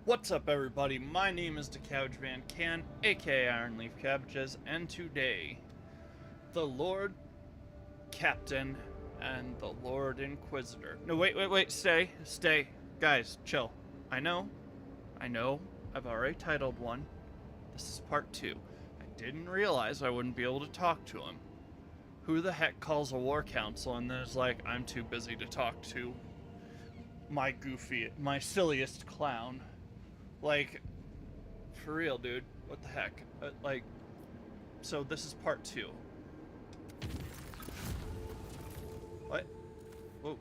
What's up, everybody? My name is the Cabbage Can, aka Ironleaf Cabbages, and today, the Lord Captain and the Lord Inquisitor. No, wait, stay. Guys, chill. I know, I've already titled one. This is part 2. I didn't realize I wouldn't be able to talk to him. Who the heck calls a war council and then is like, I'm too busy to talk to my silliest clown? Like, for real, dude. What the heck? So this is part 2. What? Whoa.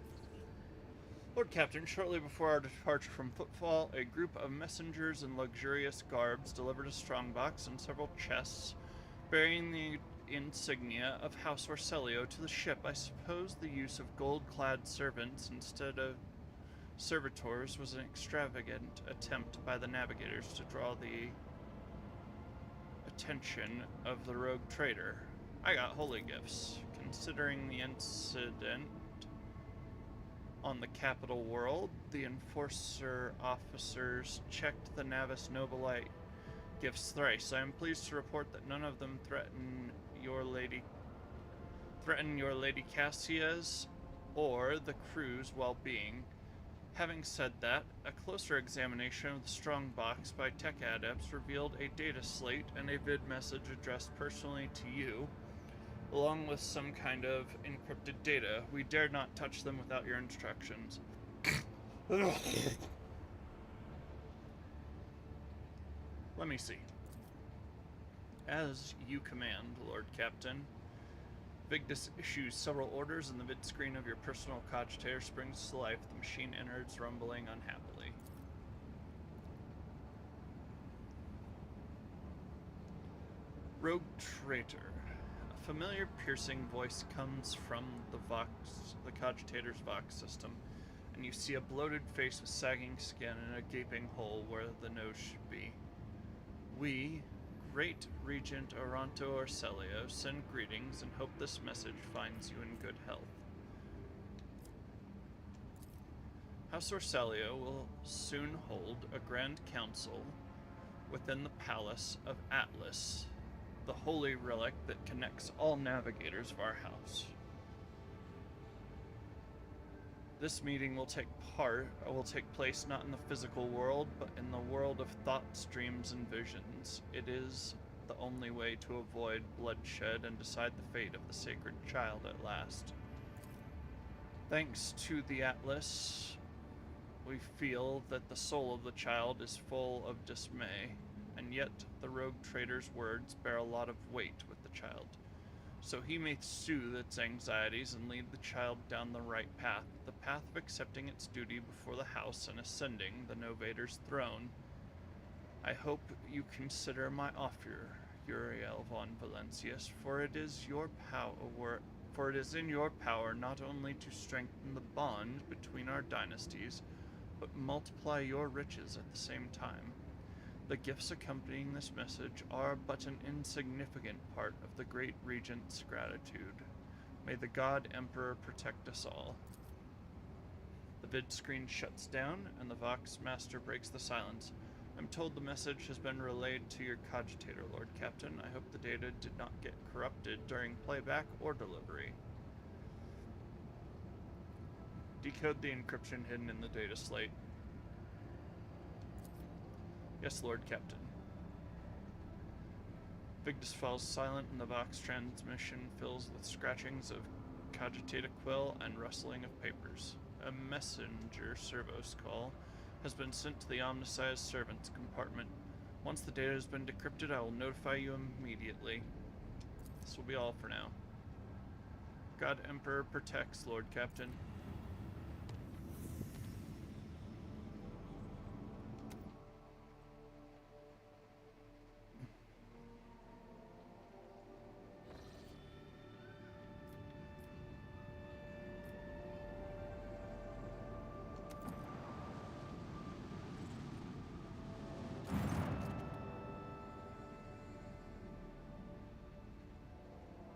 Lord Captain, shortly before our departure from Footfall, a group of messengers in luxurious garbs delivered a strongbox and several chests bearing the insignia of House Orselio to the ship. I suppose the use of gold-clad servants instead of servitors was an extravagant attempt by the navigators to draw the attention of the rogue trader. I got holy gifts. Considering the incident on the capital world, the enforcer officers checked the Navis Nobilite gifts thrice. I am pleased to report that none of them threaten your lady Cassia's or the crew's well-being. Having said that, a closer examination of the strongbox by tech adepts revealed a data slate and a vid message addressed personally to you, along with some kind of encrypted data. We dared not touch them without your instructions. Let me see. As you command, Lord Captain. Vigdis issues several orders, and the mid-screen of your personal cogitator springs to life, the machine innards rumbling unhappily. Rogue Traitor. A familiar piercing voice comes from the cogitator's Vox system, and you see a bloated face with sagging skin and a gaping hole where the nose should be. We, Great Regent Oronto Orselio, send greetings and hope this message finds you in good health. House Orselio will soon hold a grand council within the palace of Atlas, the holy relic that connects all navigators of our house. This meeting will take place not in the physical world, but in the world of thoughts, dreams, and visions. It is the only way to avoid bloodshed and decide the fate of the sacred child at last. Thanks to the Atlas, we feel that the soul of the child is full of dismay, and yet the rogue trader's words bear a lot of weight with the child. So he may soothe its anxieties and lead the child down the right path, the path of accepting its duty before the house and ascending the Novator's throne. I hope you consider my offer, Uriel von Valencius, for it is in your power not only to strengthen the bond between our dynasties, but multiply your riches at the same time. The gifts accompanying this message are but an insignificant part of the great regent's gratitude. May the God Emperor protect us all. The vid screen shuts down, and the Vox Master breaks the silence. I'm told the message has been relayed to your cogitator, Lord Captain. I hope the data did not get corrupted during playback or delivery. Decode the encryption hidden in the data slate. Yes, Lord Captain. Vigdis falls silent, and the Vox transmission fills with scratchings of cogitated quill and rustling of papers. A messenger servos call has been sent to the omnisized servants compartment. Once the data has been decrypted, I will notify you immediately. This will be all for now. God Emperor protects, Lord Captain.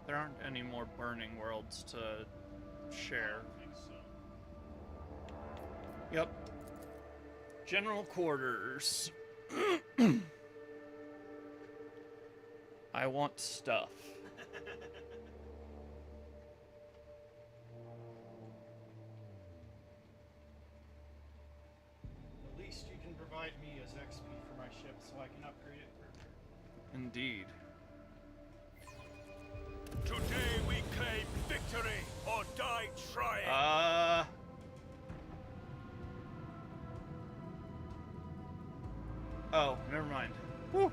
There aren't any more burning worlds to share. Yep. General quarters. I want stuff. The least you can provide me is XP for my ship so I can upgrade it further. Indeed. Today we claim victory or die trying. Oh, never mind. Whew.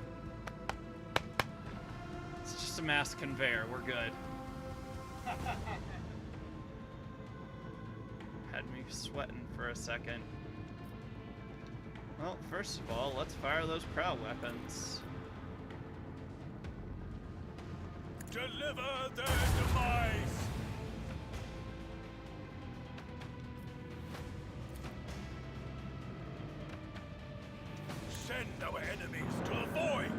It's just a mass conveyor. We're good. Had me sweating for a second. Well, first of all, let's fire those prow weapons. Deliver their demise. Send our enemies to the void.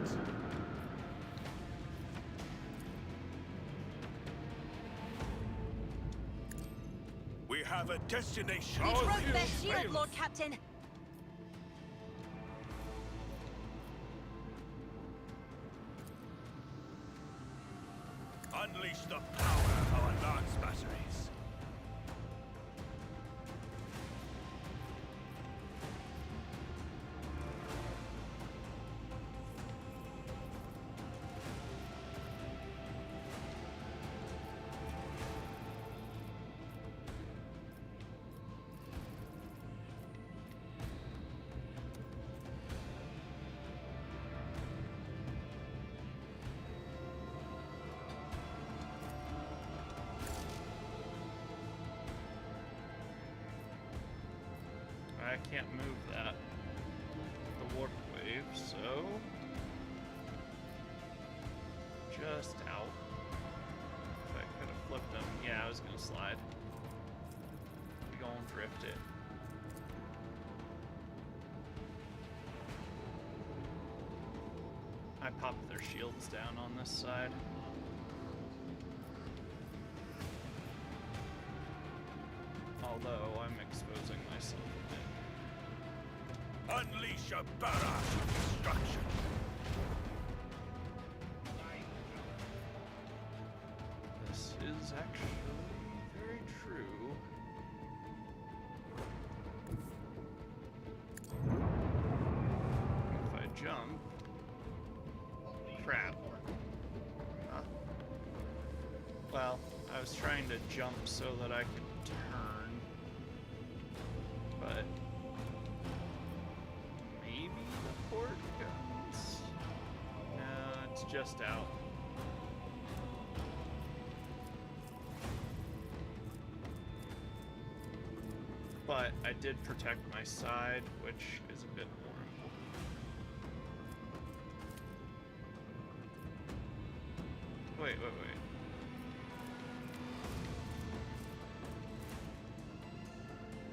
We have a destination. We Our broke their views shield, fail. Lord Captain. Unleash the power of our lance batteries. I can't move that. The warp wave, so... just out. If I could have flipped him, yeah, I was gonna slide. We gonna drift it. I popped their shields down on this side. Although I'm exposing myself a bit. Unleash a barrage of destruction. This is actually very true. If I jump... crap. Huh. Well, I was trying to jump so that I could turn. But... maybe the port goes? No, it's just out. But I did protect my side, which is a bit more important. Wait.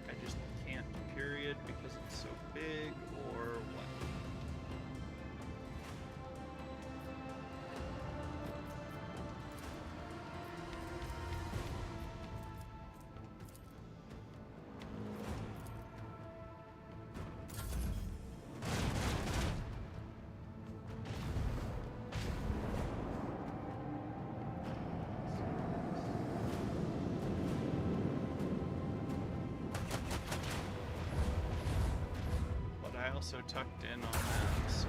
I just can't, period, because it's so big, or what? I also tucked in on that, so...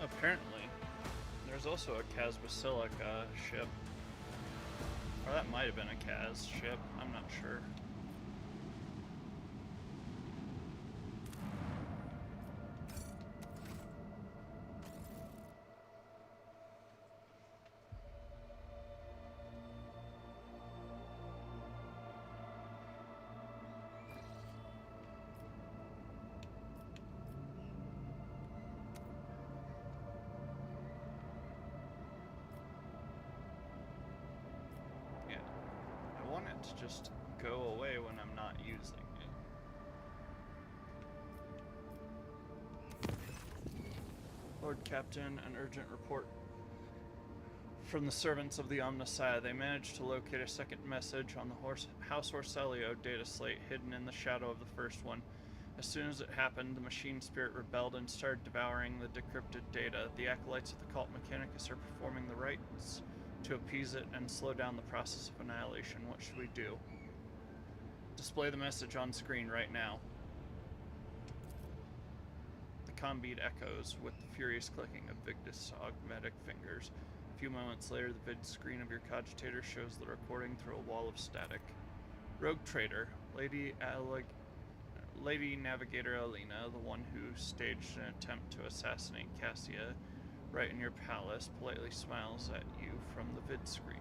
Apparently. There's also a Kaz Basilica ship. Or that might have been a Kaz ship, I'm not sure. Yeah. I want it to just go away when I'm not using it. Lord Captain, an urgent report from the servants of the Omnissiah. They managed to locate a second message on the House Orselio data slate hidden in the shadow of the first one. As soon as it happened, the machine spirit rebelled and started devouring the decrypted data. The acolytes of the cult Mechanicus are performing the rites to appease it and slow down the process of annihilation. What should we do? Display the message on screen right now. The comm bead echoes with the furious clicking of Victus' augmetic fingers. A few moments later, the vid screen of your cogitator shows the recording through a wall of static. Rogue Trader, Lady Navigator Alina, the one who staged an attempt to assassinate Cassia right in your palace, politely smiles at you from the vid screen.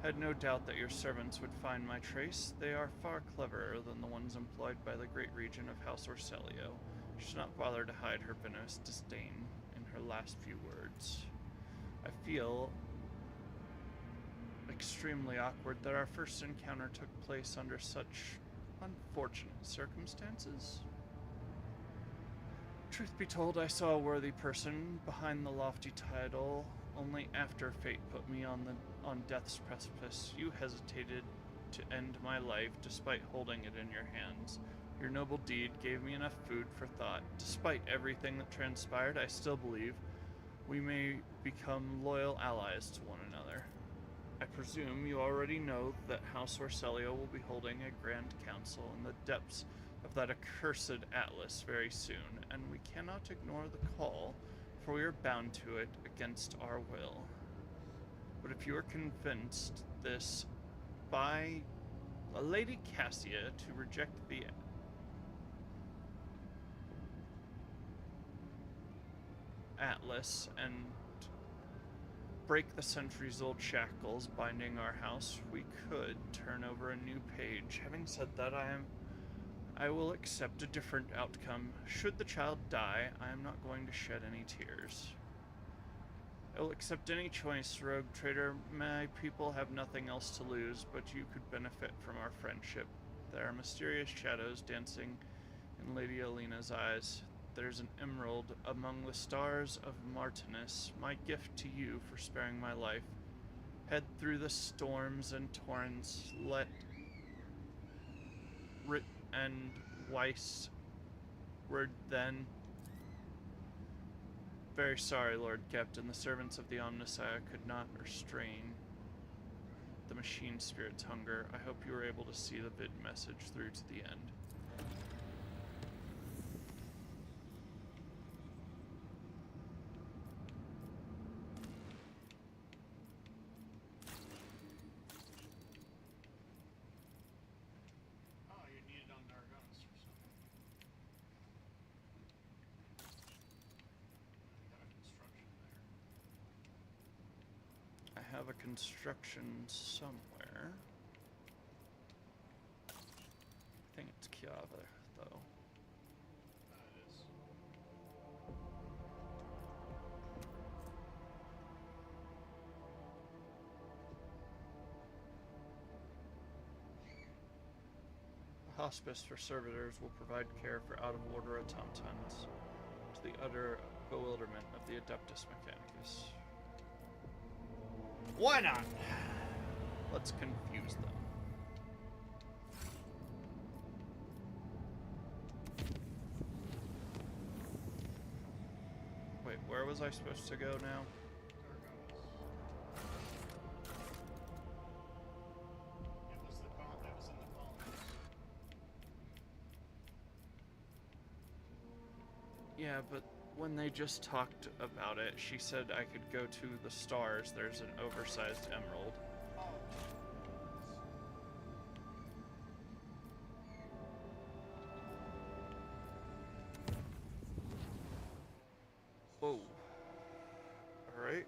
I had no doubt that your servants would find my trace. They are far cleverer than the ones employed by the great regent of House Orselio. She does not bother to hide her venomous disdain in her last few words. I feel extremely awkward that our first encounter took place under such unfortunate circumstances. Truth be told, I saw a worthy person behind the lofty title. Only after fate put me on death's precipice, you hesitated to end my life despite holding it in your hands. Your noble deed gave me enough food for thought. Despite everything that transpired, I still believe we may become loyal allies to one another. I presume you already know that House Orselio will be holding a grand council in the depths of that accursed Atlas very soon, and we cannot ignore the call, for we are bound to it against our will. But if you are convinced this by Lady Cassia to reject the Atlas and break the centuries-old shackles binding our house, we could turn over a new page. Having said that, I will accept a different outcome. Should the child die, I am not going to shed any tears. I will accept any choice, Rogue Trader. My people have nothing else to lose, but you could benefit from our friendship. There are mysterious shadows dancing in Lady Alina's eyes. There's an emerald among the stars of Martinus, my gift to you for sparing my life. Head through the storms and torrents, let Rit and Weiss word then. Very sorry, Lord Captain. The servants of the Omnissiah could not restrain the machine spirit's hunger. I hope you were able to see the vid message through to the end. Oh, you need it on Nargonis or something. You got a construction there. I have a construction somewhere. I think it's Kiava, though. It is. A hospice for servitors will provide care for out-of-order automatons, to the utter bewilderment of the Adeptus Mechanicus. Why not? Let's confuse them. Wait, where was I supposed to go now? That was in the colonies. Yeah, but when they just talked about it, she said I could go to the stars. There's an oversized emerald. Oh. Whoa. Alright.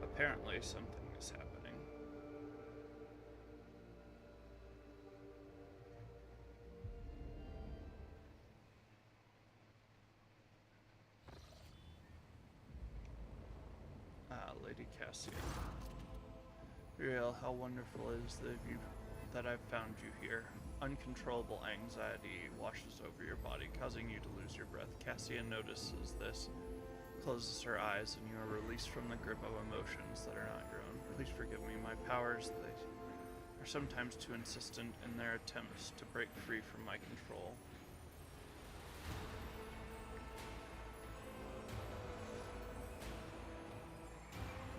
Apparently something is happening. Ah, Lady Cassia. Real, how wonderful is that I've found you here. Uncontrollable anxiety washes over your body, causing you to lose your breath. Cassia notices this, closes her eyes, and you are released from the grip of emotions that are not your own. Please forgive me. My powers, they are sometimes too insistent in their attempts to break free from my control.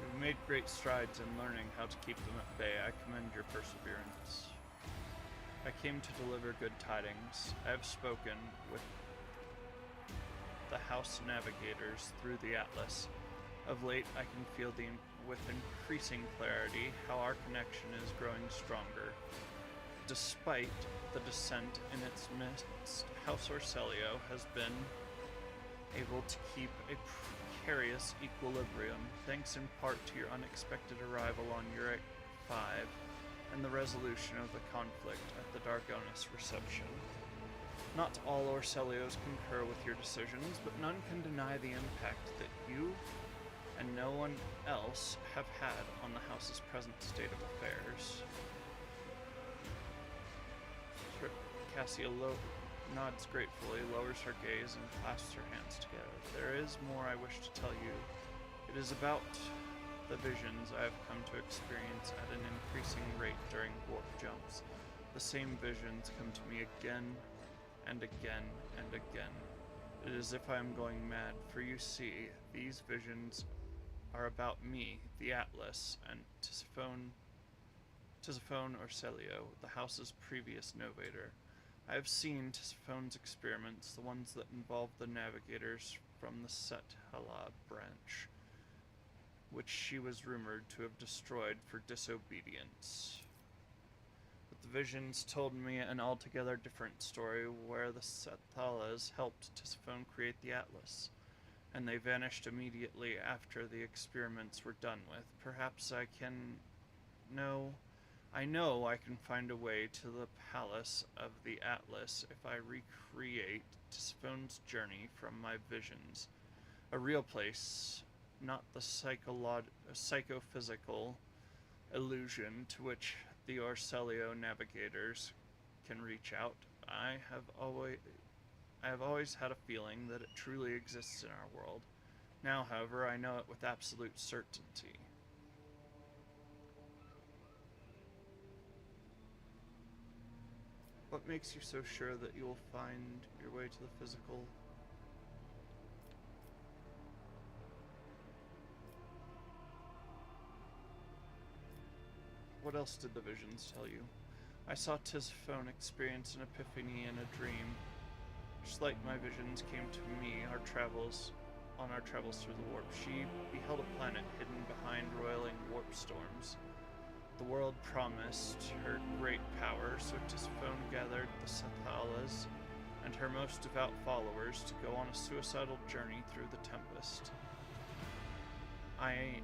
You've made great strides in learning how to keep them at bay. I commend your perseverance. I came to deliver good tidings. I have spoken with the House Navigators through the Atlas. Of late, I can feel with increasing clarity how our connection is growing stronger. Despite the descent in its midst, House Orselio has been able to keep a precarious equilibrium, thanks in part to your unexpected arrival on Uric 5 and the resolution of the conflict at the Dargonis reception. Not all Orselios concur with your decisions, but none can deny the impact that you and no one else have had on the house's present state of affairs. Cassia nods gratefully, lowers her gaze, and clasps her hands together. There is more I wish to tell you. It is about the visions I have come to experience at an increasing rate during warp jumps. The same visions come to me again and again and again. It is as if I am going mad, for you see, these visions are about me, the Atlas, and Tisiphone Orselio, the house's previous novator. I have seen Tisiphone's experiments, the ones that involve the navigators from the Set Hala branch, which she was rumored to have destroyed for disobedience. But the visions told me an altogether different story, where the Sethalas helped Tisiphone create the Atlas, and they vanished immediately after the experiments were done with. Perhaps I know I can find a way to the palace of the Atlas if I recreate Tisiphone's journey from my visions. A real place, not the psychophysical illusion to which the Orselio navigators can reach out. I have always had a feeling that it truly exists in our world. Now, however, I know it with absolute certainty. What makes you so sure that you will find your way to the physical? What else did the visions tell you? I saw Tisiphone experience an epiphany in a dream. Just like my visions came to me on our travels through the warp, she beheld a planet hidden behind roiling warp storms. The world promised her great power, so Tisiphone gathered the Sethalas and her most devout followers to go on a suicidal journey through the Tempest. I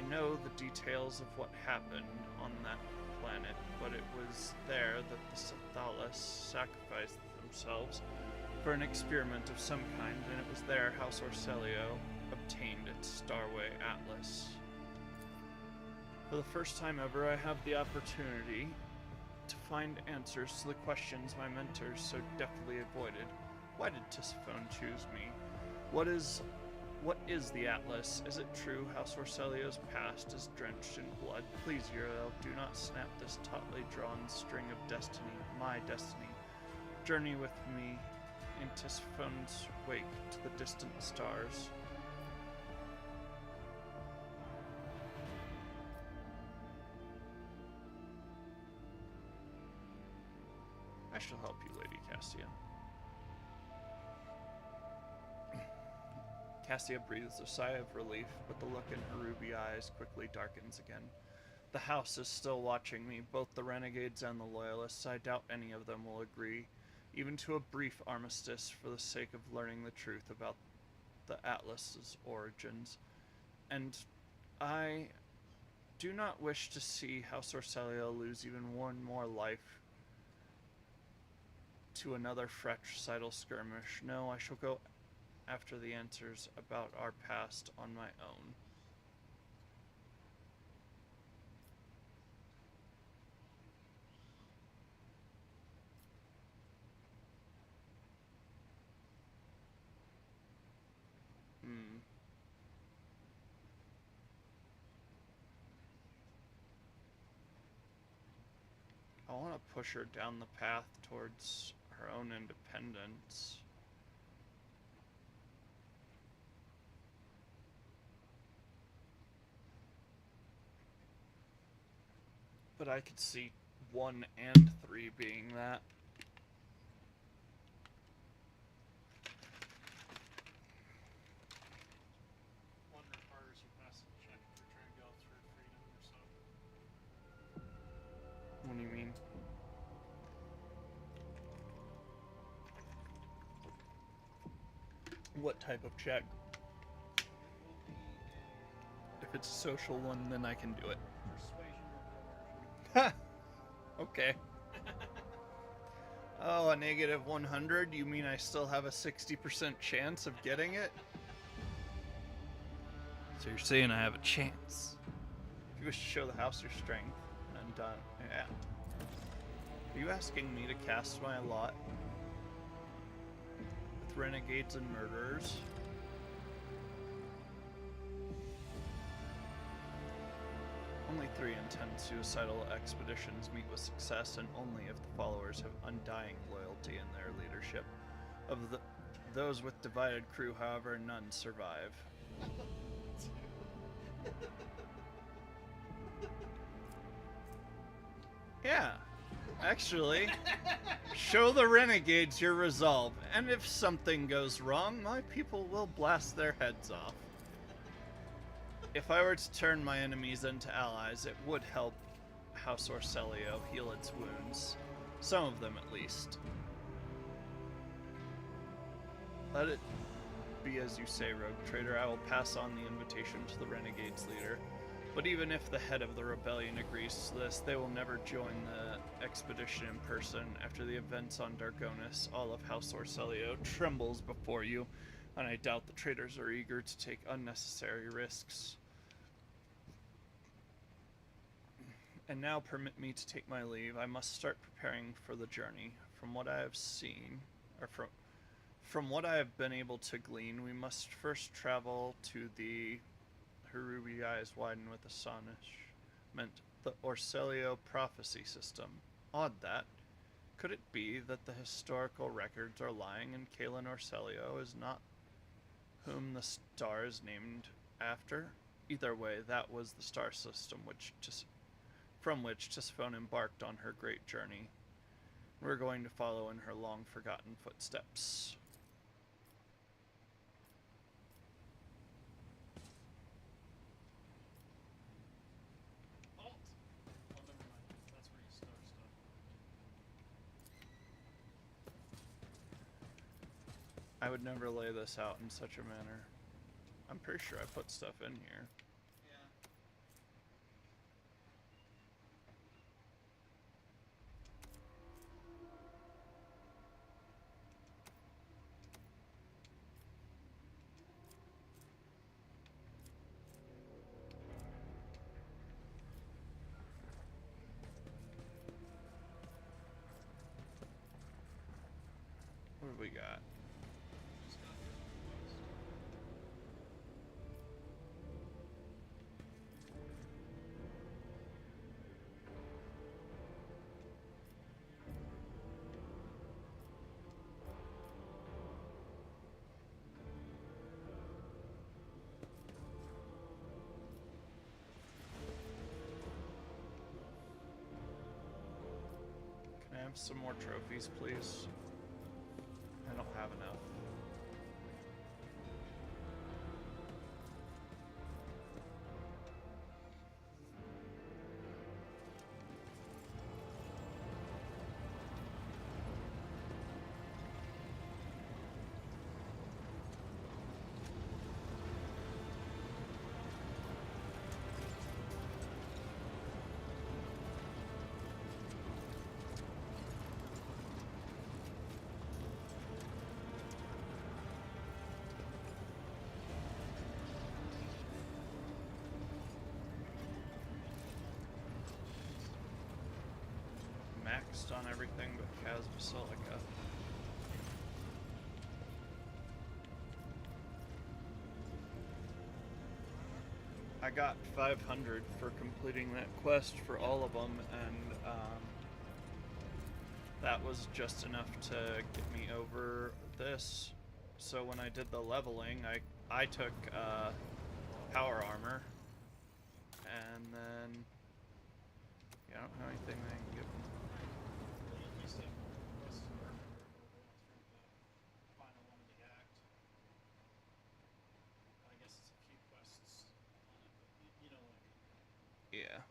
know the details of what happened on that planet, but it was there that the Sethalas sacrificed themselves for an experiment of some kind, and it was there House Orselio obtained its Starway Atlas. For the first time ever, I have the opportunity to find answers to the questions my mentors so deftly avoided. Why did Tisiphone choose me? What What is the Atlas? Is it true House Orselio's past is drenched in blood? Please, Uriel, do not snap this tautly drawn string of destiny, my destiny. Journey with me in Tisiphon's wake to the distant stars. I shall help you, Lady Cassia. Cassia breathes a sigh of relief, but the look in her ruby eyes quickly darkens again. The house is still watching me, both the renegades and the loyalists. I doubt any of them will agree, even to a brief armistice for the sake of learning the truth about the Atlas's origins. And I do not wish to see House Orselio lose even one more life to another fratricidal skirmish. No, I shall go after the answers about our past on my own. I want to push her down the path towards her own independence. But I could see 1 and 3 being that. One requires you pass a check if you're trying to go through freedom or so. What do you mean? What type of check? It will be a If it's a social one, then I can do it. persuasion or Ha! coercion. Okay. Oh, a negative 100? You mean I still have a 60% chance of getting it? So you're saying I have a chance? If you wish to show the house your strength, I'm done. Yeah. Are you asking me to cast my lot with renegades and murderers? Only 3 in 10 suicidal expeditions meet with success, and only if the followers have undying loyalty in their leadership. Of those with divided crew, however, none survive. Yeah, actually, show the renegades your resolve, and if something goes wrong, my people will blast their heads off. If I were to turn my enemies into allies, it would help House Orselio heal its wounds. Some of them, at least. Let it be as you say, Rogue Trader. I will pass on the invitation to the Renegade's leader. But even if the head of the rebellion agrees to this, they will never join the expedition in person. After the events on Dargonis, all of House Orselio trembles before you, and I doubt the traitors are eager to take unnecessary risks. And now permit me to take my leave. I must start preparing for the journey. From what I have seen, or from what I have been able to glean, we must first travel to the... Her ruby eyes widen with astonishment. The Orselio prophecy system. Odd that. Could it be that the historical records are lying and Kalen Orselio is not whom the star is named after? Either way, that was the star system from which Tisiphone embarked on her great journey. We're going to follow in her long-forgotten footsteps. Halt! Oh, never mind. That's where you store stuff. I would never lay this out in such a manner. I'm pretty sure I put stuff in here. Yeah. What have we got? Just got your request. have some more trophies, please? I don't have enough. Maxed on everything but Kaz Basilica. I got 500 for completing that quest for all of them, and that was just enough to get me over this. So when I did the leveling, I took power armor, and then I don't have anything I can give them. Yeah.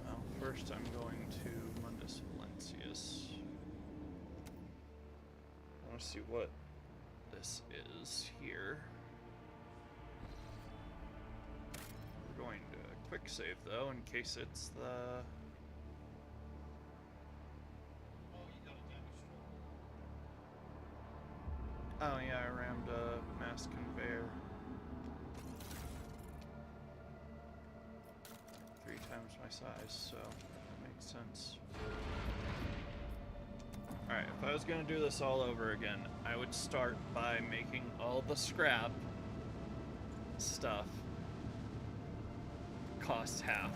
Well, first I'm going to Mundus Valencius. I want to see what this is here. We're going to quick save though, in case it's the... Oh yeah, I rammed a mass conveyor. 3 times my size, so that makes sense. Alright, if I was gonna do this all over again, I would start by making all the scrap stuff cost half.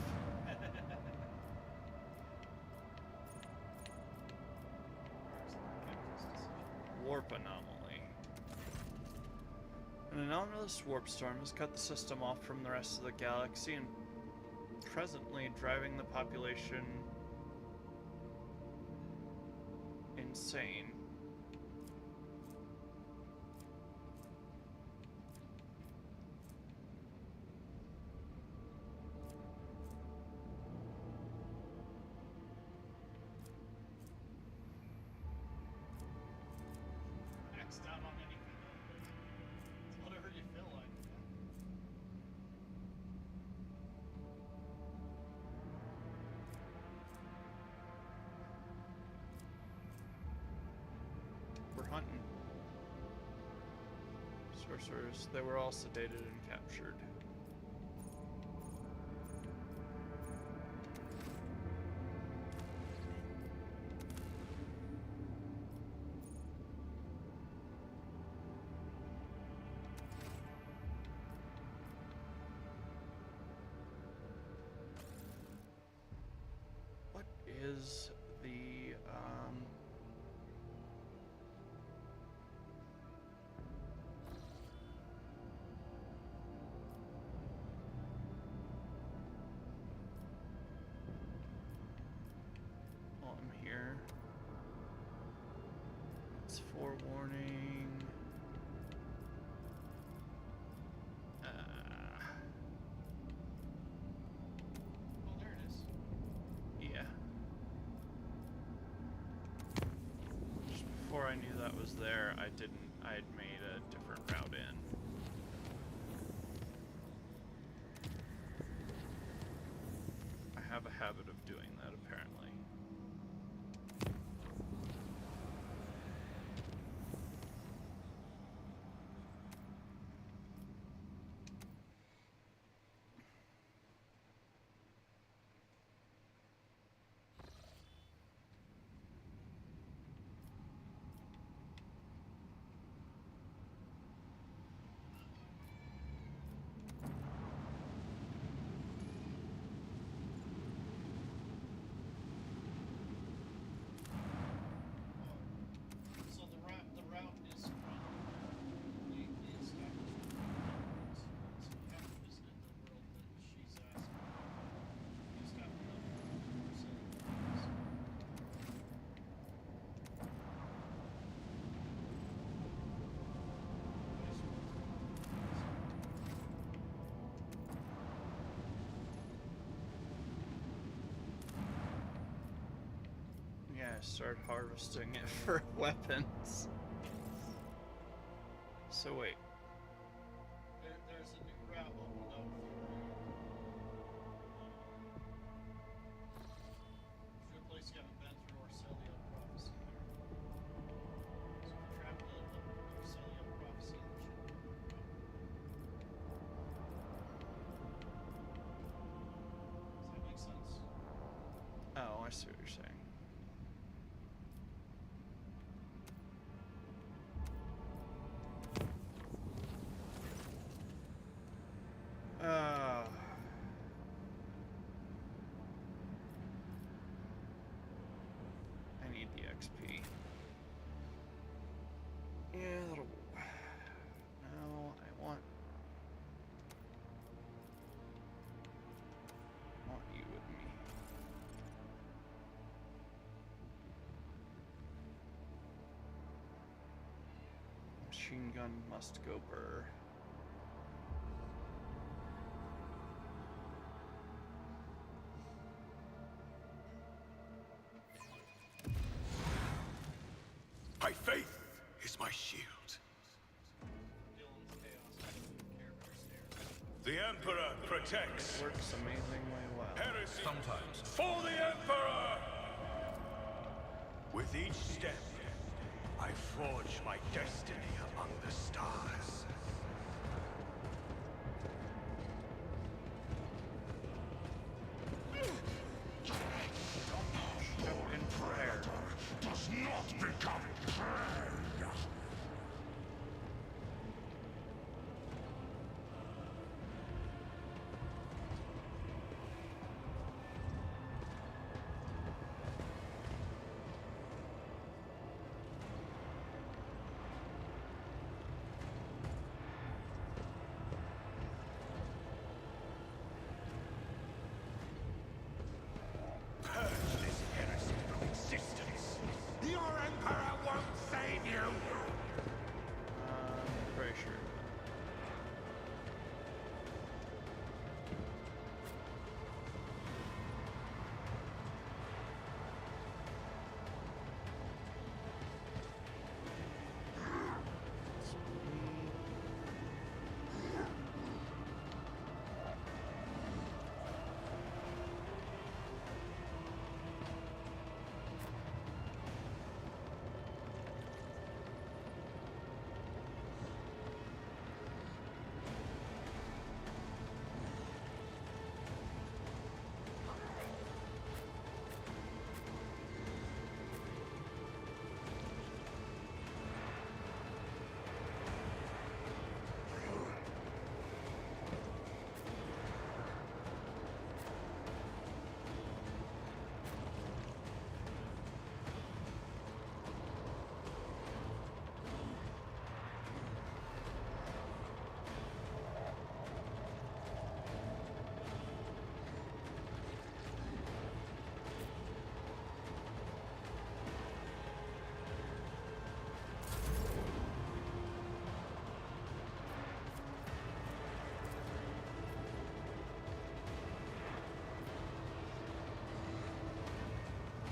Warp anomaly. An anomalous warp storm has cut the system off from the rest of the galaxy and presently driving the population insane. Max down on anything. It's whatever you feel like. We're hunting. Sorcerers. They were all sedated and captured. What is the while I'm here? It's forewarning. Oh, there it is. Yeah. Just before I knew that was there, I had made a different route in. I have a habit of doing that, apparently. start harvesting it for weapons. So wait. There's a new route opened up for a place you haven't been through, Orcelia Prophecy there. So if you travel to Orcelia Prophecy, there should be a new route. Does that make sense? Oh, I see what you're saying. I need the XP. Yeah, that'll. No, I want you with me. Machine gun must go burr. My faith is my shield. Dylan's chaos character stare. The Emperor protects. Works amazingly well. Heresy. Sometimes. For the Emperor! With each step, I forge my destiny among the stars. In prayer. Does not become prey. Purge this heresy from existence. Your Emperor won't save you! Pretty sure.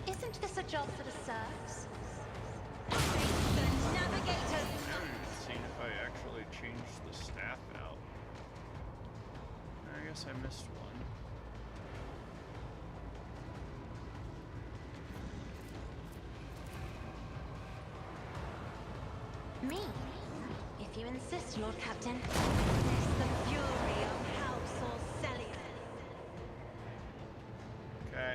Isn't this a job for the serfs? The navigators! Now you've seen if I actually changed the staff out. I guess I missed one. Me? If you insist, Lord Captain. Witness the fury of House Orcelia. Okay.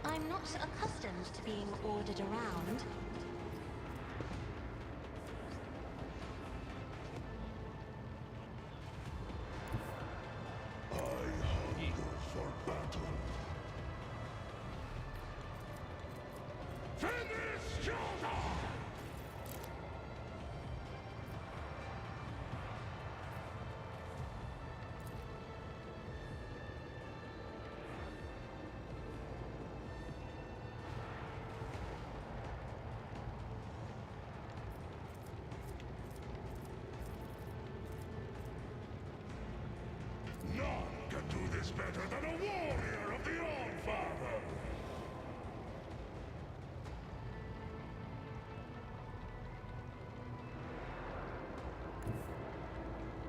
I'm not accustomed to being ordered around. I hunger for battle. Finish your is better than a warrior of the Allfather.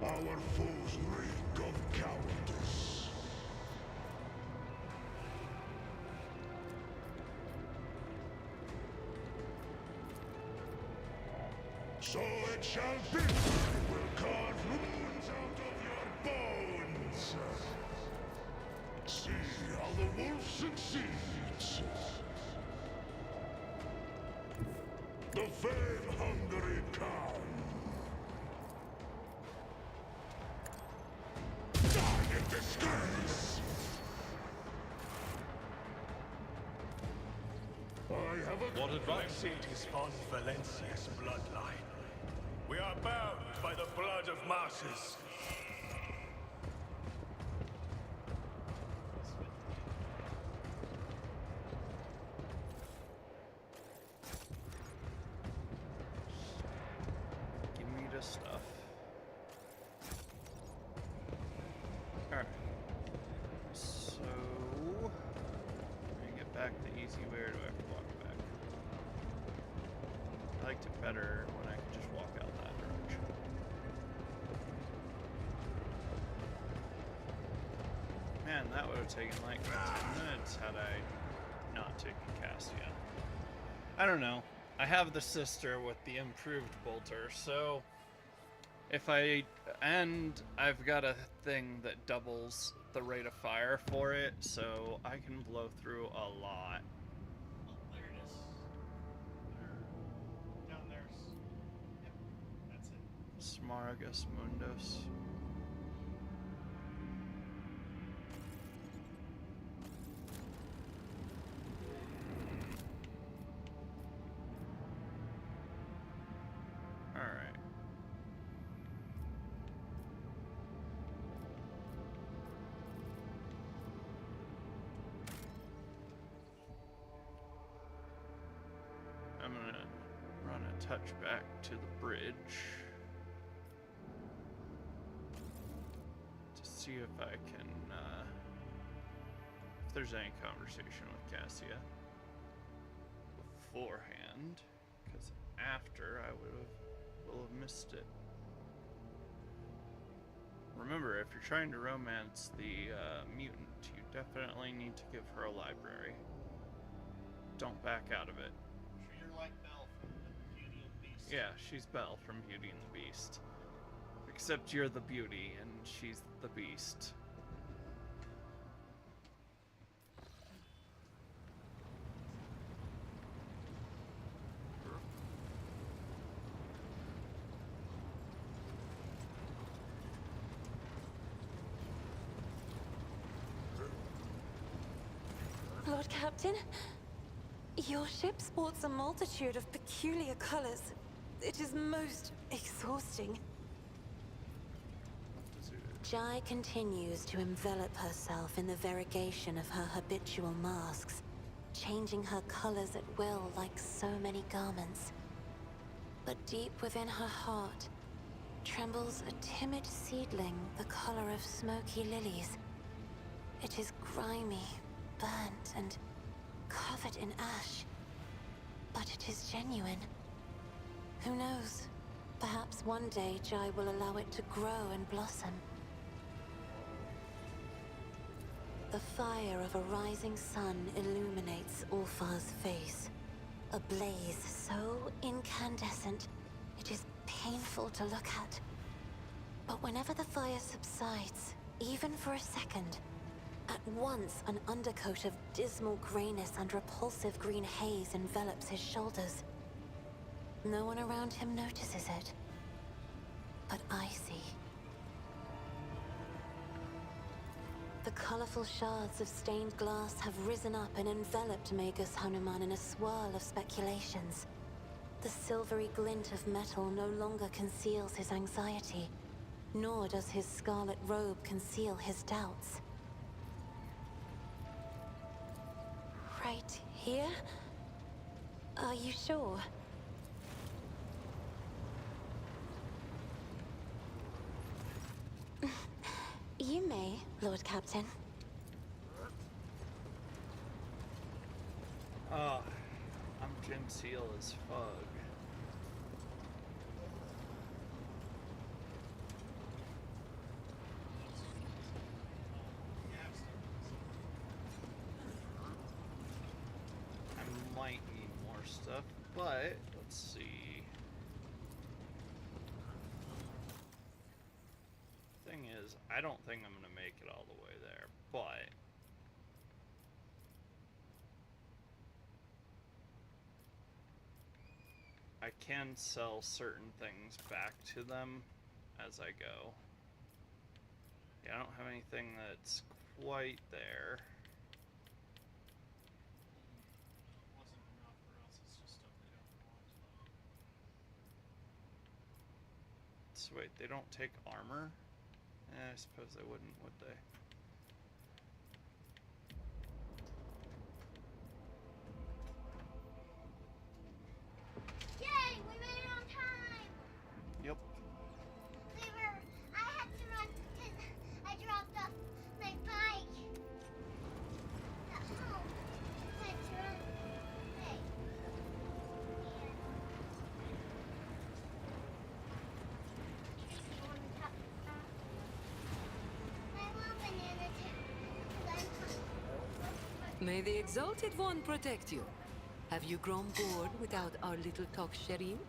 Our foes reek of cowardice. So it shall be. We'll carve runes out of your bones. See how the wolf succeeds. The fame-hungry cow. Die in disgrace! I have a... What advice? It is von Valencia's bloodline. We are bound by the blood of martyrs. Give me the stuff. Alright. So... let me get back the easy way, or do I have to walk back? I liked it better when I could just walk out that direction. Man, that would have taken like 10 minutes had I not taken Cassia. I don't know. I have the sister with the improved bolter, so if I... and I've got a thing that doubles the rate of fire for it, so I can blow through a lot. Oh, there it is. There. Down there's. Yep, that's it. Smargus Mundus. Alright. I'm gonna run a touch back to the bridge to see if I can, if there's any conversation with Cassia beforehand, because after I will have missed it. Remember, if you're trying to romance the mutant, you definitely need to give her a library. Don't back out of it. Sure, you're like Belle from the Beauty and the Beast. Yeah, she's Belle from Beauty and the Beast. Except you're the beauty and she's the beast. Lord Captain, your ship sports a multitude of peculiar colors. It is most exhausting. Jai continues to envelop herself in the variegation of her habitual masks, changing her colors at will like so many garments. But deep within her heart trembles a timid seedling the color of smoky lilies. It is grimy, burnt, and covered in ash. But it is genuine. Who knows? Perhaps one day Jai will allow it to grow and blossom. The fire of a rising sun illuminates Ulfar's face. A blaze so incandescent, it is painful to look at. But whenever the fire subsides, even for a second, at once an undercoat of dismal grayness and repulsive green haze envelops his shoulders. No one around him notices it, but I see. The colorful shards of stained glass have risen up and enveloped Magus Hanuman in a swirl of speculations. The silvery glint of metal no longer conceals his anxiety, nor does his scarlet robe conceal his doubts. Right here? Are you sure? You may, Lord Captain. Oh, I'm genteel as fug. I might need more stuff, but let's see. Thing is, I don't think I'm gonna make it all the way there, but I can sell certain things back to them as I go. Yeah, I don't have anything that's quite there. It wasn't enough for us, it's just stuff they don't want. So wait, they don't take armor? I suppose they wouldn't, would they? Yay! We made it on time! Yep. I had to run because I dropped off my bike at home. I had to run. Hey. I want banana too. 'Cause I'm hungry. May the Exalted One protect you. Have you grown bored without our little talk, Shireen?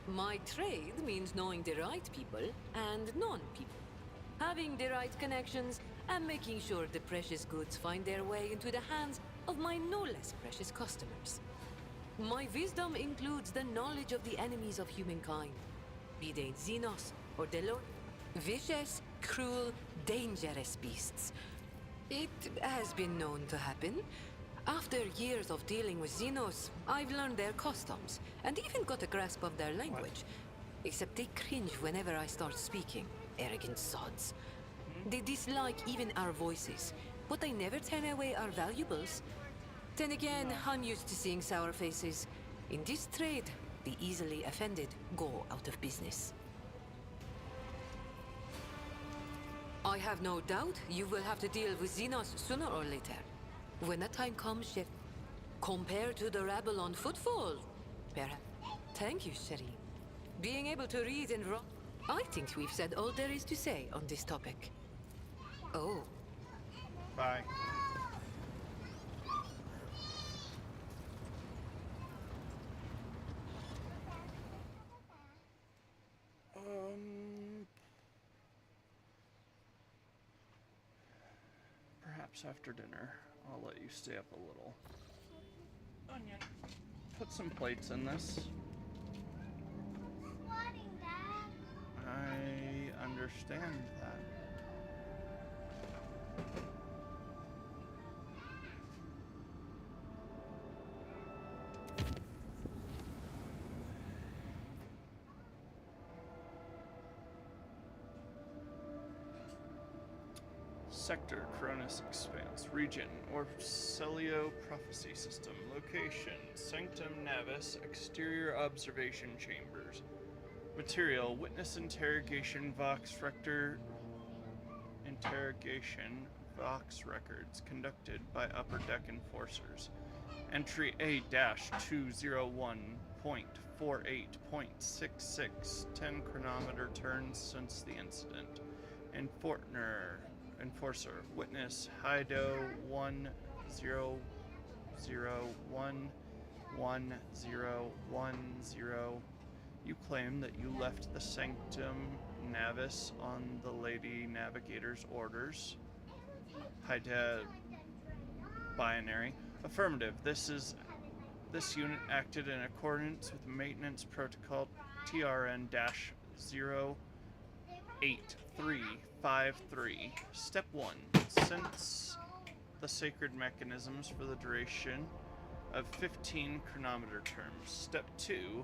My trade means knowing the right people and non-people. Having the right connections and making sure the precious goods find their way into the hands of my no less precious customers. My wisdom includes the knowledge of the enemies of humankind, be they Xenos or Delo. Vicious, cruel, dangerous beasts. It has been known to happen. After years of dealing with Xenos, I've learned their customs and even got a grasp of their language. Except they cringe whenever I start speaking. Arrogant sods. They dislike even our voices, but they never turn away our valuables. Then again, I'm used to seeing sour faces. In this trade, the easily offended go out of business. I have no doubt you will have to deal with Xenos sooner or later. When that time comes, Chef, compared to the rabble on footfall, perhaps. Thank you, Sherry. Being able to read and write, I think we've said all there is to say on this topic. Oh, Bye. Perhaps after dinner, I'll let you stay up a little. Onion. Put some plates in this. Flooding, Dad. I understand that. Sector, Cronus Expanse, Region, Orcelio Prophecy System, Location, Sanctum Navis, Exterior Observation Chambers. Material, Witness Interrogation Vox Rector Interrogation Vox Records conducted by Upper Deck Enforcers. Entry A-201.48.66, 10 chronometer turns since the incident. Enforcer, witness Hido 10011010. You claim that you left the Sanctum Navis on the Lady Navigator's orders. Hida binary. Affirmative. This unit acted in accordance with maintenance protocol TRN-08353. Step 1. Sense the sacred mechanisms for the duration of 15 chronometer terms. Step 2.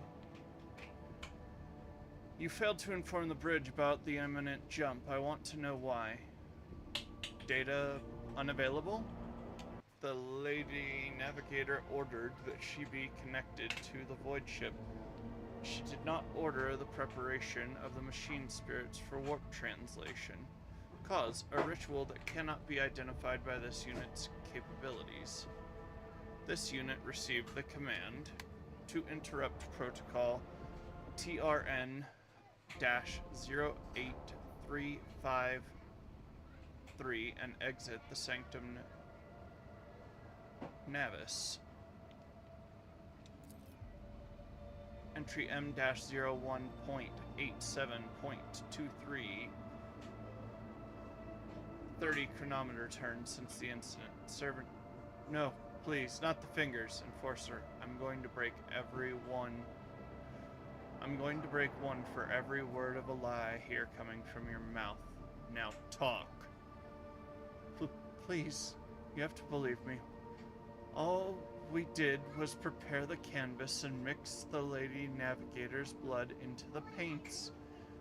You failed to inform the bridge about the imminent jump. I want to know why. Data unavailable? The Lady Navigator ordered that she be connected to the Void Ship. She did not order the preparation of the machine spirits for warp translation. Cause, a ritual that cannot be identified by this unit's capabilities. This unit received the command to interrupt protocol TRN-08353 and exit the Sanctum Navis. Entry M-01.87.23. 30 chronometer turns since the incident. Servant... No, please, not the fingers, Enforcer. I'm going to break one for every word of a lie I hear coming from your mouth. Now talk. Please, you have to believe me. All we did was prepare the canvas and mix the Lady Navigator's blood into the paints.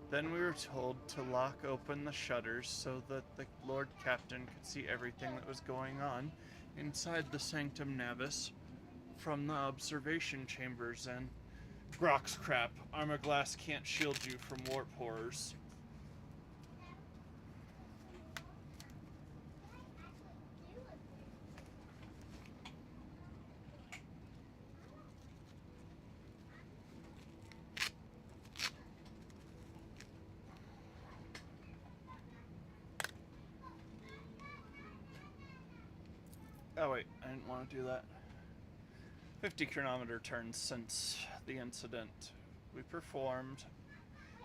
Then we were told to lock open the shutters so that the Lord Captain could see everything that was going on inside the Sanctum Navis from the observation chambers, and... Grox crap. Armor glass can't shield you from warp horrors. Oh wait, I didn't want to do that. 50 chronometer turns since the incident we performed.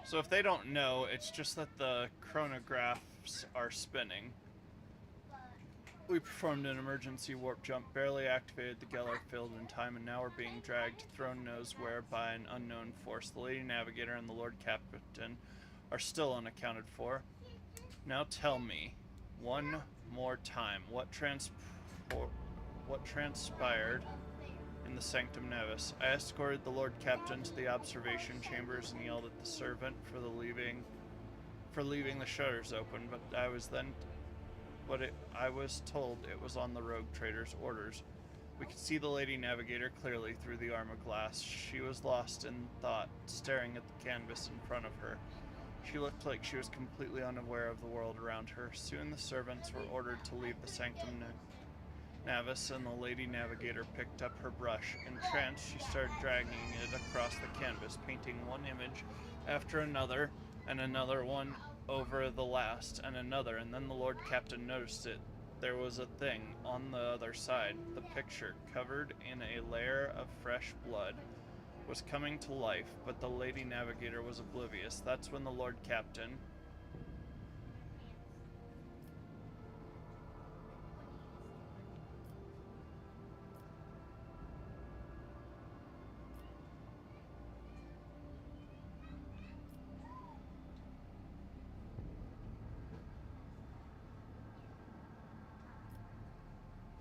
So if they don't know, it's just that the chronographs are spinning. We performed an emergency warp jump, barely activated the Geller field in time, and now we're being dragged throne knows where by an unknown force. The Lady Navigator and the Lord Captain are still unaccounted for. Now tell me, one more time, what transpired in the Sanctum Navis. I escorted the Lord Captain to the observation chambers and yelled at the servant for leaving the shutters open, but I was told it was on the rogue trader's orders. We could see the Lady Navigator clearly through the armor glass. She was lost in thought, staring at the canvas in front of her. She looked like she was completely unaware of the world around her. Soon the servants were ordered to leave the Sanctum Navis, and the Lady Navigator picked up her brush. Entranced, she started dragging it across the canvas, painting one image after another, and another one over the last, and another, and then the Lord Captain noticed it. There was a thing on the other side. The picture, covered in a layer of fresh blood, was coming to life, but the Lady Navigator was oblivious. That's when the Lord Captain...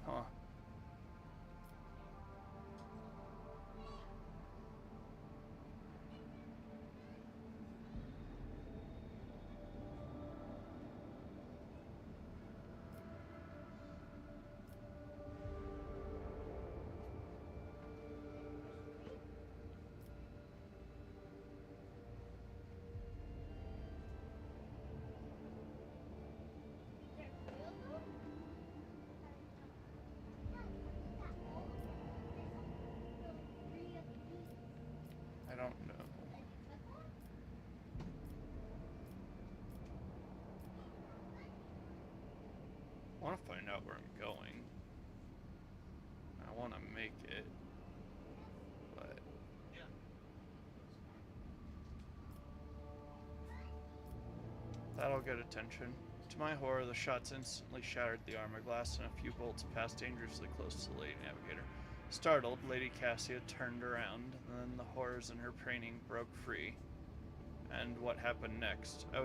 Huh. I don't know. I want to find out where I'm going. I want to make it, but... Yeah. That'll get attention. To my horror, the shots instantly shattered the armor glass, and a few bolts passed dangerously close to the Lady Navigator. Startled, Lady Cassia turned around, and then the horrors in her training broke free. And what happened next? I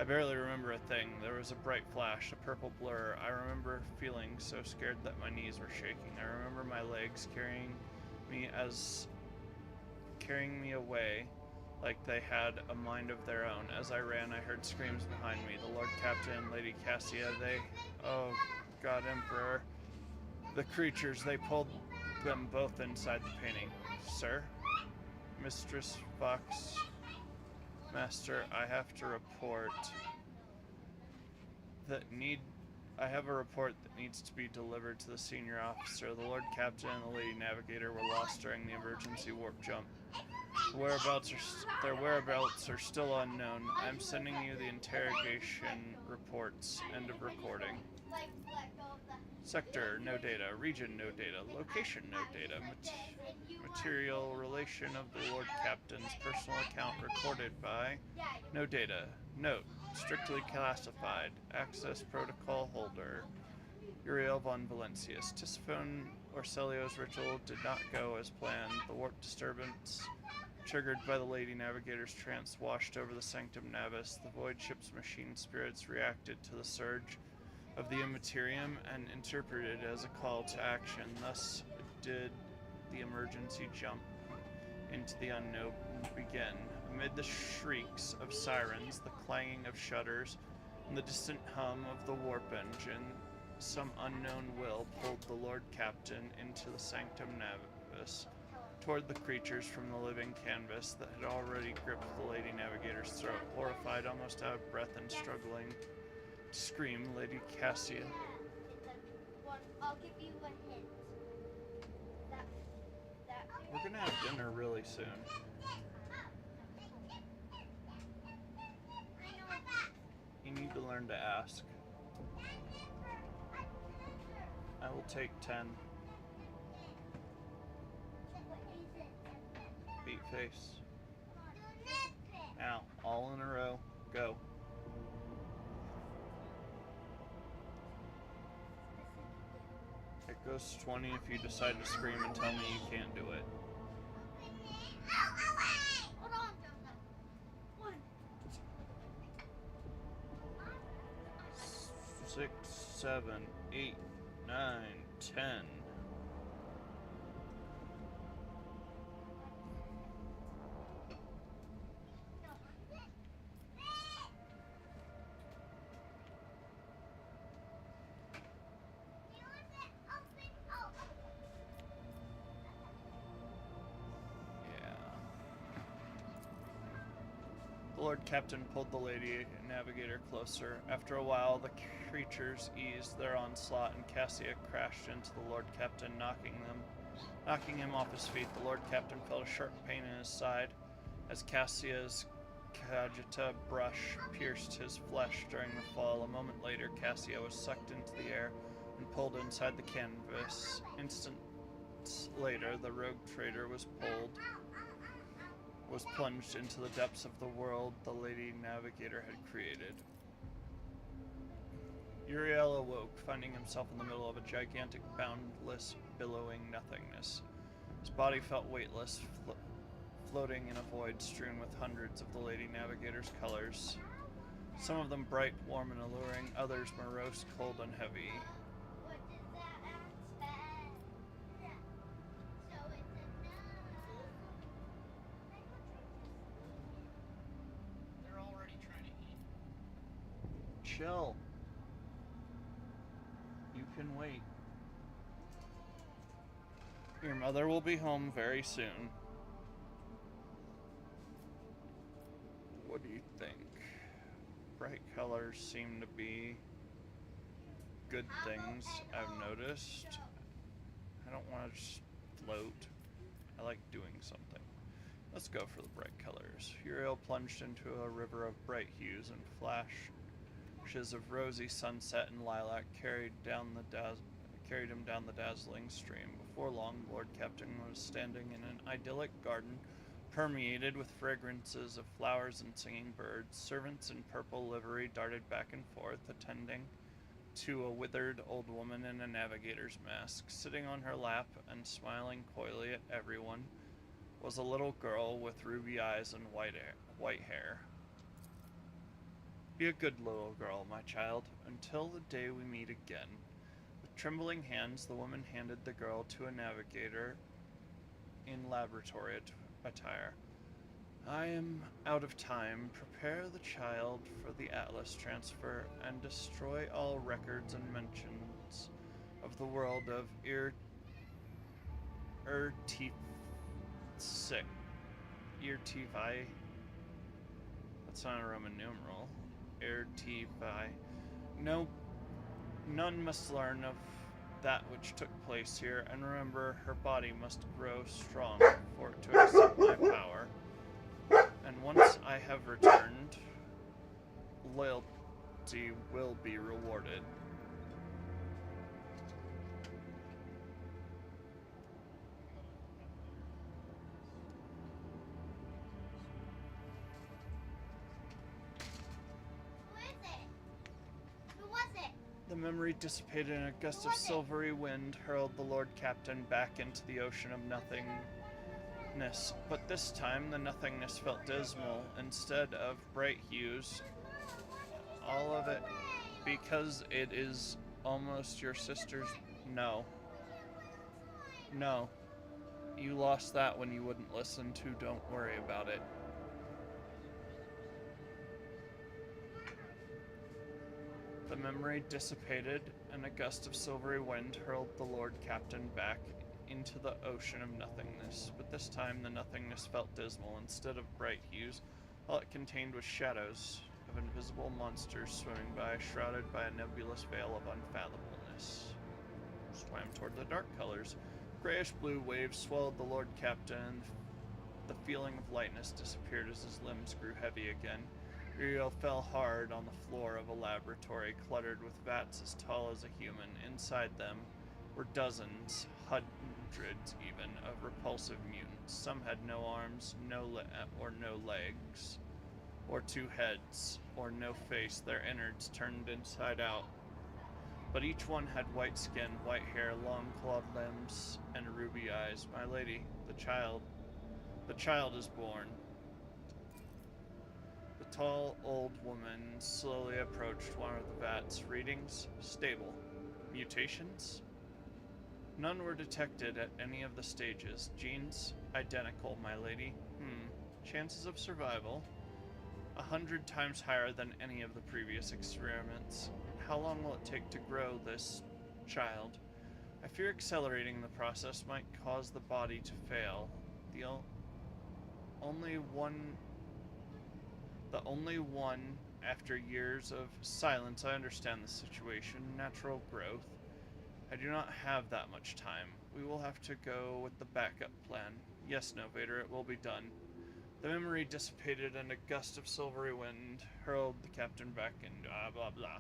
barely remember a thing. There was a bright flash, a purple blur. I remember feeling so scared that my knees were shaking. I remember my legs carrying me away like they had a mind of their own. As I ran, I heard screams behind me. The Lord Captain, Lady Cassia, oh, God Emperor. The creatures, they pulled them both inside the painting. Sir? Mistress Fox? Master, I have to report. I have a report that needs to be delivered to the senior officer. The Lord Captain and the Lady Navigator were lost during the emergency warp jump. Their whereabouts are still unknown. I'm sending you the interrogation reports. End of recording. Sector, no data. Region, no data. Location, no data. Material relation of the Lord Captain's personal account recorded by. No data. Note, strictly classified. Access protocol holder. Uriel von Valencius. Tisiphone Orselio's ritual did not go as planned. The warp disturbance triggered by the Lady Navigator's trance washed over the Sanctum Navis. The void ship's machine spirits reacted to the surge of the Immaterium and interpreted as a call to action. Thus did the emergency jump into the unknown begin. Amid the shrieks of sirens, the clanging of shutters, and the distant hum of the warp engine, some unknown will pulled the Lord Captain into the Sanctum Navis, toward the creatures from the living canvas that had already gripped the Lady Navigator's throat. Horrified, almost out of breath and struggling to scream, Lady Cassia. I'll give you a hint. We're gonna have dinner really soon. You need to learn to ask. I will take 10. Beat face. Now, all in a row. Go. It goes 20 if you decide to scream and tell me you can't do it. Hold on, Joseph. 1. 6, 7, 8, 9, 10. The Lord Captain pulled the Lady Navigator closer. After a while, the creatures eased their onslaught, and Cassia crashed into the Lord Captain, knocking him off his feet. The Lord Captain felt a sharp pain in his side as Cassia's Kajita brush pierced his flesh during the fall. A moment later, Cassia was sucked into the air and pulled inside the canvas. Instants later, the rogue trader was plunged into the depths of the world the Lady Navigator had created. Uriel awoke, finding himself in the middle of a gigantic, boundless, billowing nothingness. His body felt weightless, floating in a void strewn with hundreds of the Lady Navigator's colors. Some of them bright, warm, and alluring, others morose, cold, and heavy. What does that expect? So it's enough. They're already trying to eat. Chill. You can wait. Your mother will be home very soon. What do you think? Bright colors seem to be good things I've noticed. I don't want to just float. I like doing something. Let's go for the bright colors. Uriel plunged into a river of bright hues and flashes of rosy sunset and lilac carried him down the dazzling stream. Before long, Lord Captain was standing in an idyllic garden permeated with fragrances of flowers and singing birds. Servants in purple livery darted back and forth, attending to a withered old woman in a navigator's mask. Sitting on her lap and smiling coyly at everyone was a little girl with ruby eyes and white hair. Be a good little girl, my child, until the day we meet again. With trembling hands, the woman handed the girl to a navigator in laboratory attire. I am out of time. Prepare the child for the Atlas transfer and destroy all records and mentions of the world of Irtivi. That's not a Roman numeral. Irtivi. No, none must learn of that which took place here, and remember, her body must grow strong for it to accept my power. And once I have returned, loyalty will be rewarded. Who is it? Who was it? The memory dissipated and a gust of silvery wind hurled the Lord Captain back into the ocean of nothingness. But this time, the nothingness felt dismal instead of bright hues. All of it because it is almost your sister's. No. No. You lost that when you wouldn't listen to Don't Worry About It. The memory dissipated, and a gust of silvery wind hurled the Lord Captain back into the ocean of nothingness. But this time the nothingness felt dismal instead of bright hues. All it contained was shadows of invisible monsters swimming by, shrouded by a nebulous veil of unfathomableness. Swam toward the dark colors. Grayish-blue waves swallowed the Lord Captain, and the feeling of lightness disappeared as his limbs grew heavy again. Uriel fell hard on the floor of a laboratory cluttered with vats as tall as a human. Inside them were dozens, hundreds even, of repulsive mutants. Some had no arms, no legs, or two heads, or no face, their innards turned inside out. But each one had white skin, white hair, long clawed limbs, and ruby eyes. My lady, the child is born. The tall, old woman slowly approached one of the vats. Readings, stable. Mutations? None were detected at any of the stages. Genes, identical, my lady. Chances of survival? 100 times higher than any of the previous experiments. How long will it take to grow this child? I fear accelerating the process might cause the body to fail. The only one after years of silence. I understand the situation. Natural growth. I do not have that much time. We will have to go with the backup plan. Yes, Novator, it will be done. The memory dissipated and a gust of silvery wind hurled the captain back into blah blah.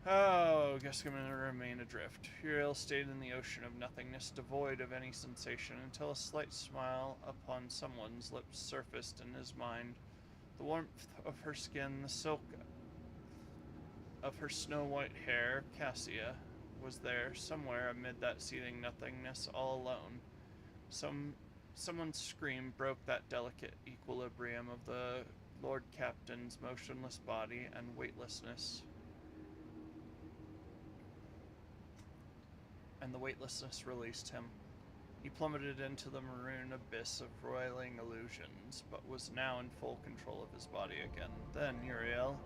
Oh, guess I'm gonna remain adrift. Uriel stayed in the ocean of nothingness, devoid of any sensation, until a slight smile upon someone's lips surfaced in his mind. The warmth of her skin, the silk of her snow-white hair, Cassia, was there, somewhere amid that seething nothingness, all alone. Someone's scream broke that delicate equilibrium of the Lord Captain's motionless body and weightlessness. And the weightlessness released him. He plummeted into the maroon abyss of roiling illusions, but was now in full control of his body again. Then, Uriel,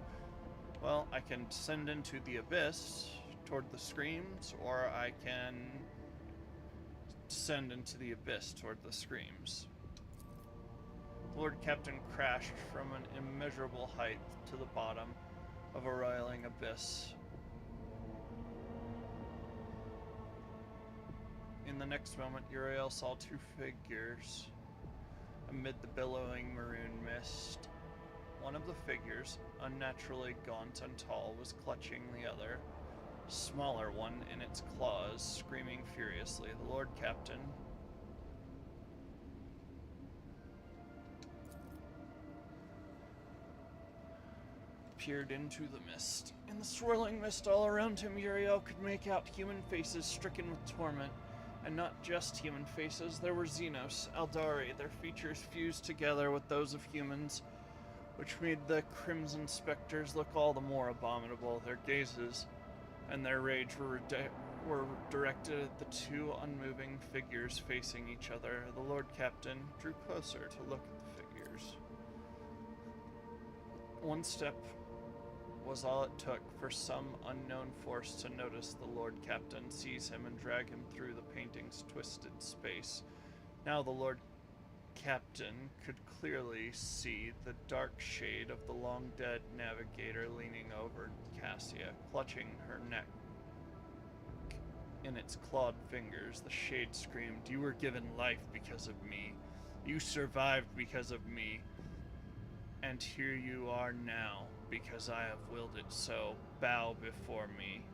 well, I can descend into the abyss toward the screams, or I can descend into the abyss toward the screams. The Lord Captain crashed from an immeasurable height to the bottom of a roiling abyss. In the next moment, Uriel saw two figures amid the billowing maroon mist. One of the figures, unnaturally gaunt and tall, was clutching the other, smaller one in its claws, screaming furiously. The Lord Captain peered into the mist. In the swirling mist all around him, Uriel could make out human faces stricken with torment. And not just human faces, there were Xenos, Eldari, their features fused together with those of humans, which made the Crimson Spectres look all the more abominable. Their gazes and their rage were directed at the two unmoving figures facing each other. The Lord Captain drew closer to look at the figures. One step was all it took for some unknown force to notice the Lord Captain, seize him, and drag him through the painting's twisted space. Now the captain could clearly see the dark shade of the long-dead navigator leaning over Cassia, clutching her neck. In its clawed fingers, the shade screamed, "You were given life because of me. You survived because of me. And here you are now, because I have willed it so. Bow before me.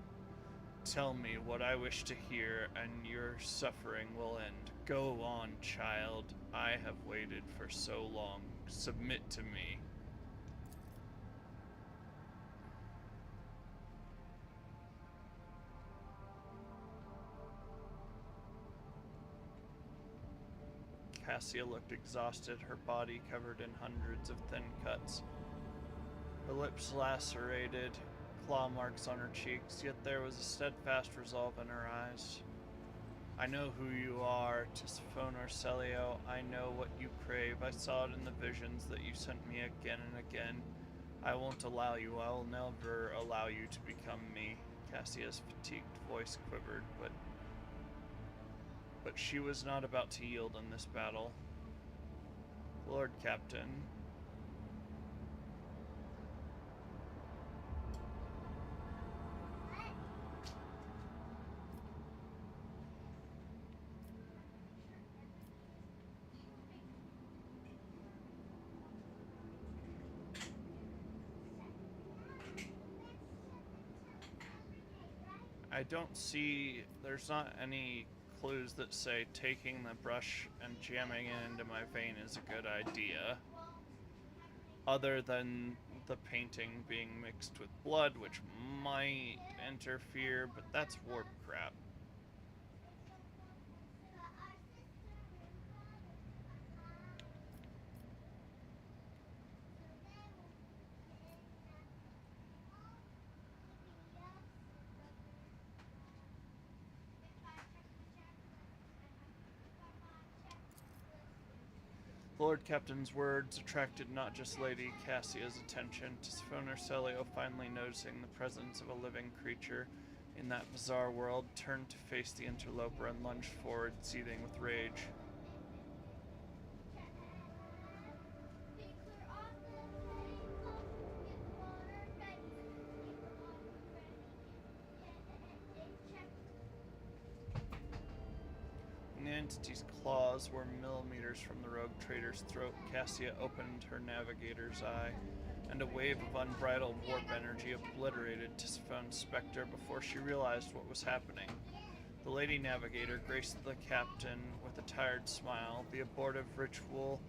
Tell me what I wish to hear, and your suffering will end. Go on, child. I have waited for so long. Submit to me." Cassia looked exhausted, her body covered in hundreds of thin cuts. Her lips lacerated, claw marks on her cheeks, yet there was a steadfast resolve in her eyes. "I know who you are, Tisiphone Orselio. I know what you crave. I saw it in the visions that you sent me again and again. I won't allow you. I will never allow you to become me." Cassia's fatigued voice quivered, but she was not about to yield in this battle. "Lord Captain." I don't see, there's not any clues that say taking the brush and jamming it into my vein is a good idea. Other than the painting being mixed with blood, which might interfere, but that's warp crap. Lord Captain's words attracted not just Lady Cassia's attention. Tisiphone Orselio, finally noticing the presence of a living creature in that bizarre world, turned to face the interloper and lunged forward, seething with rage. When the entity's claws were millimeters from the rogue trader's throat, Cassia opened her navigator's eye, and a wave of unbridled warp energy obliterated Tisiphone's specter before she realized what was happening. The Lady Navigator graced the captain with a tired smile. The abortive ritual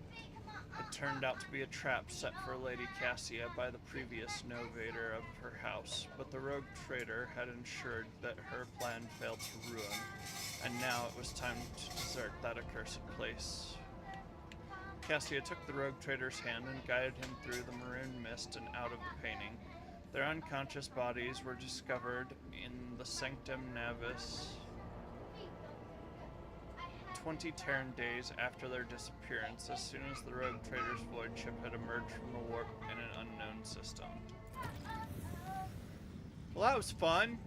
had turned out to be a trap set for Lady Cassia by the previous novator of her house, but the rogue trader had ensured that her plan failed to ruin, and now it was time to desert that accursed place. Cassia took the rogue trader's hand and guided him through the maroon mist and out of the painting. Their unconscious bodies were discovered in the Sanctum Navis 20 Terran days after their disappearance, as soon as the rogue trader's void ship had emerged from the warp in an unknown system. Well, that was fun.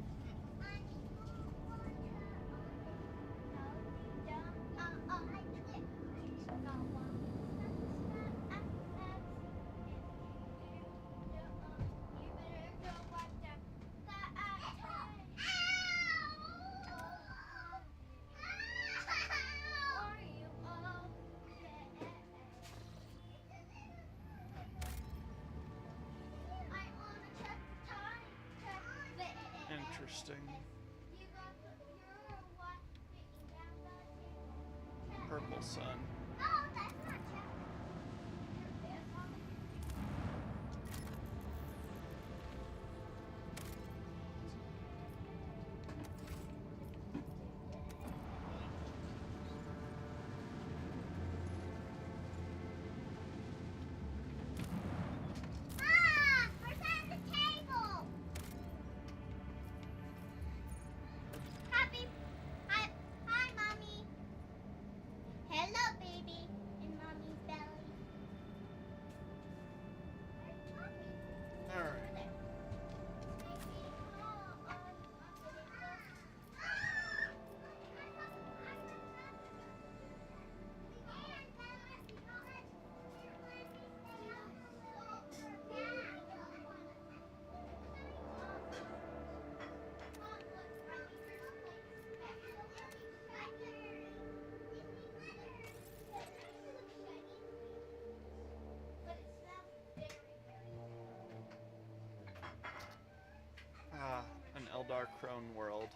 Interesting. Purple sun. Hi, Mommy. Hello, baby. crone world.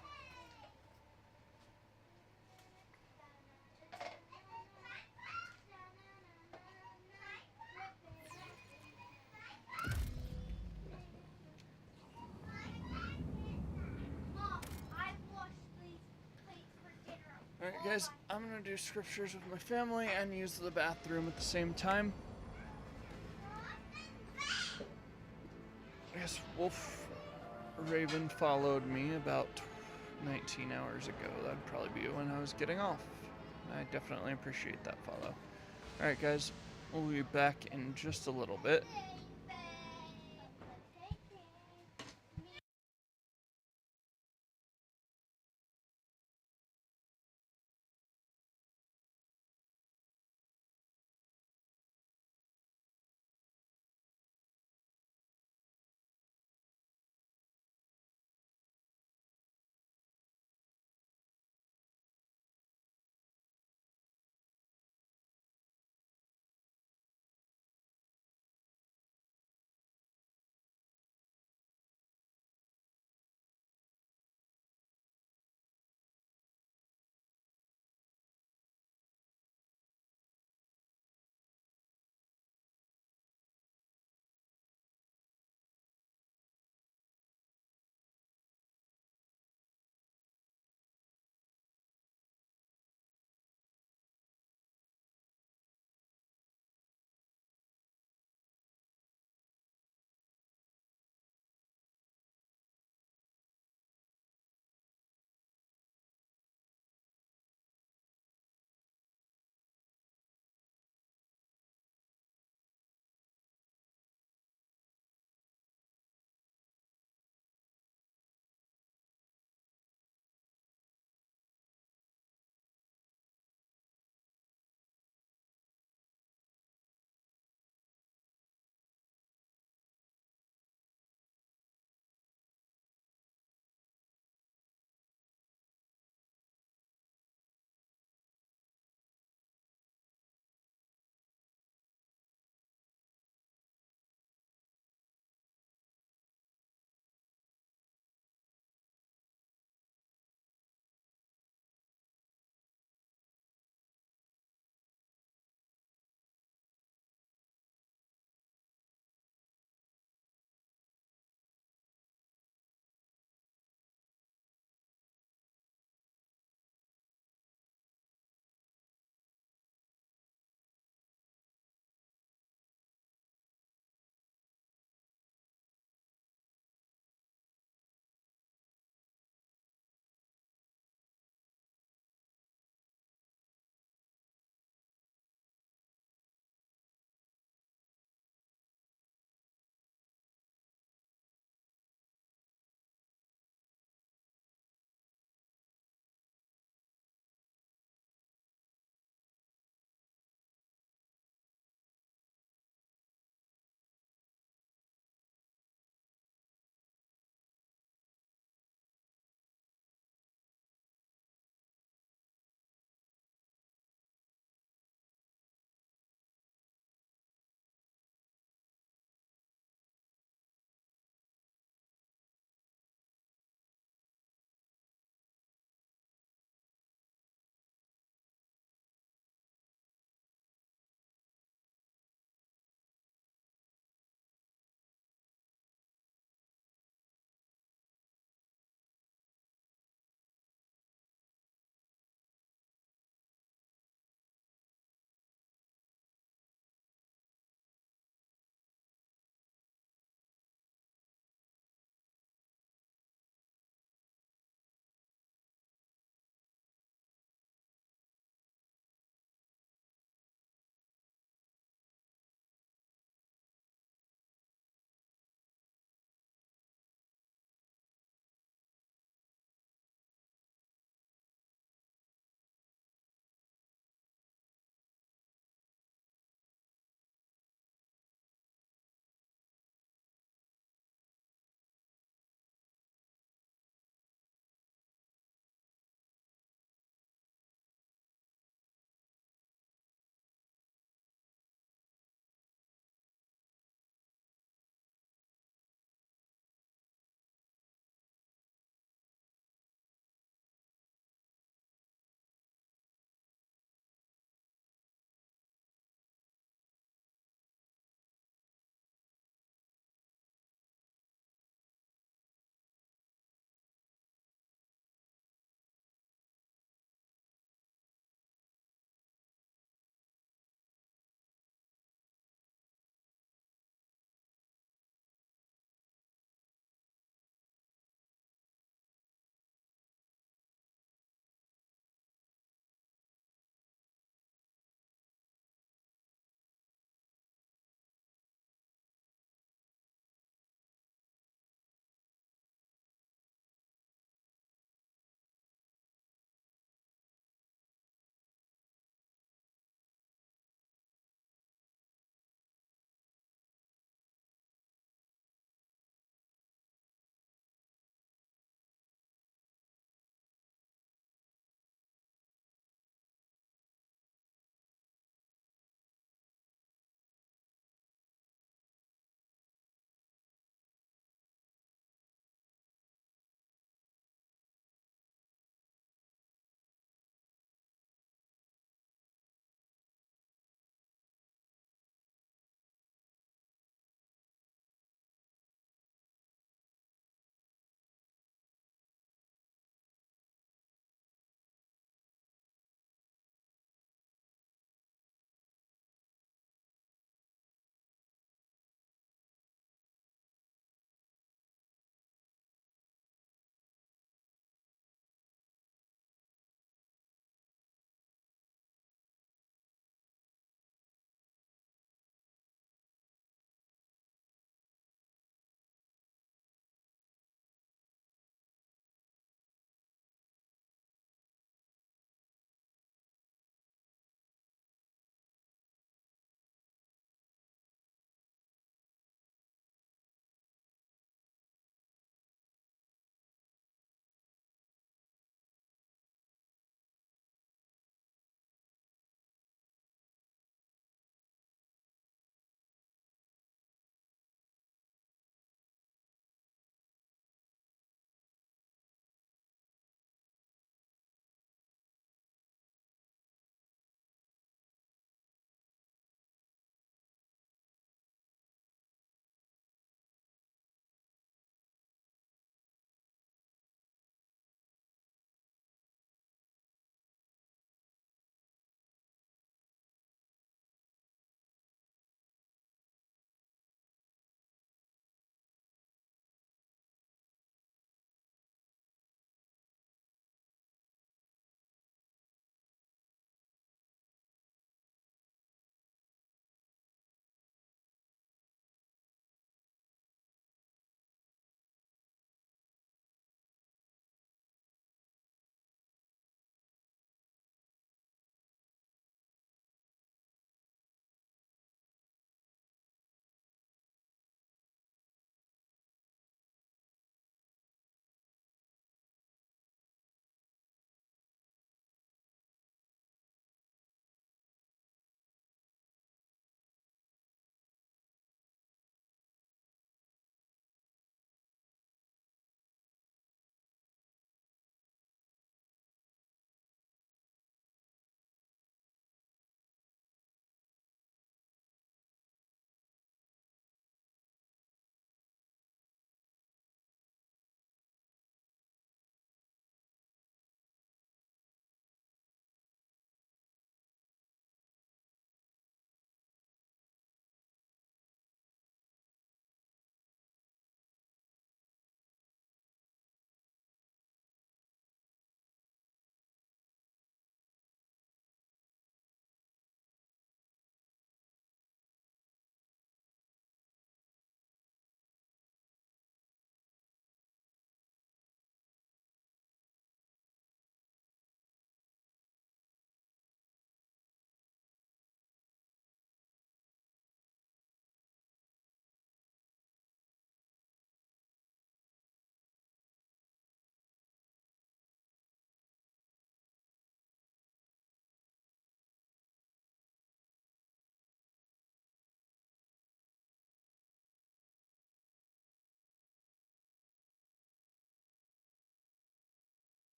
Mom, I've washed these plates for dinner. Alright guys, I'm gonna do scriptures with my family and use the bathroom at the same time. I guess Wolf Raven followed me about 19 hours ago. That'd probably be when I was getting off. I definitely appreciate that follow. Alright guys, we'll be back in just a little bit.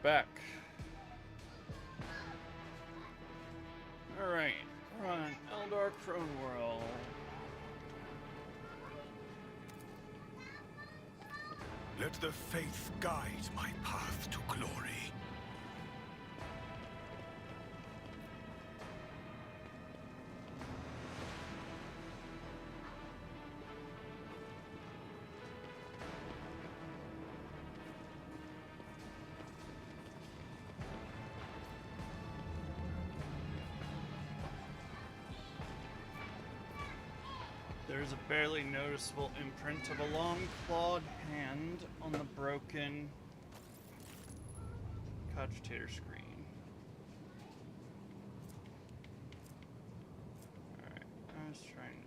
back. Alright, we're on Eldar Crone World. Let the faith guide my path to glory. There's a barely noticeable imprint of a long clawed hand on the broken cogitator screen. Alright, I was trying to...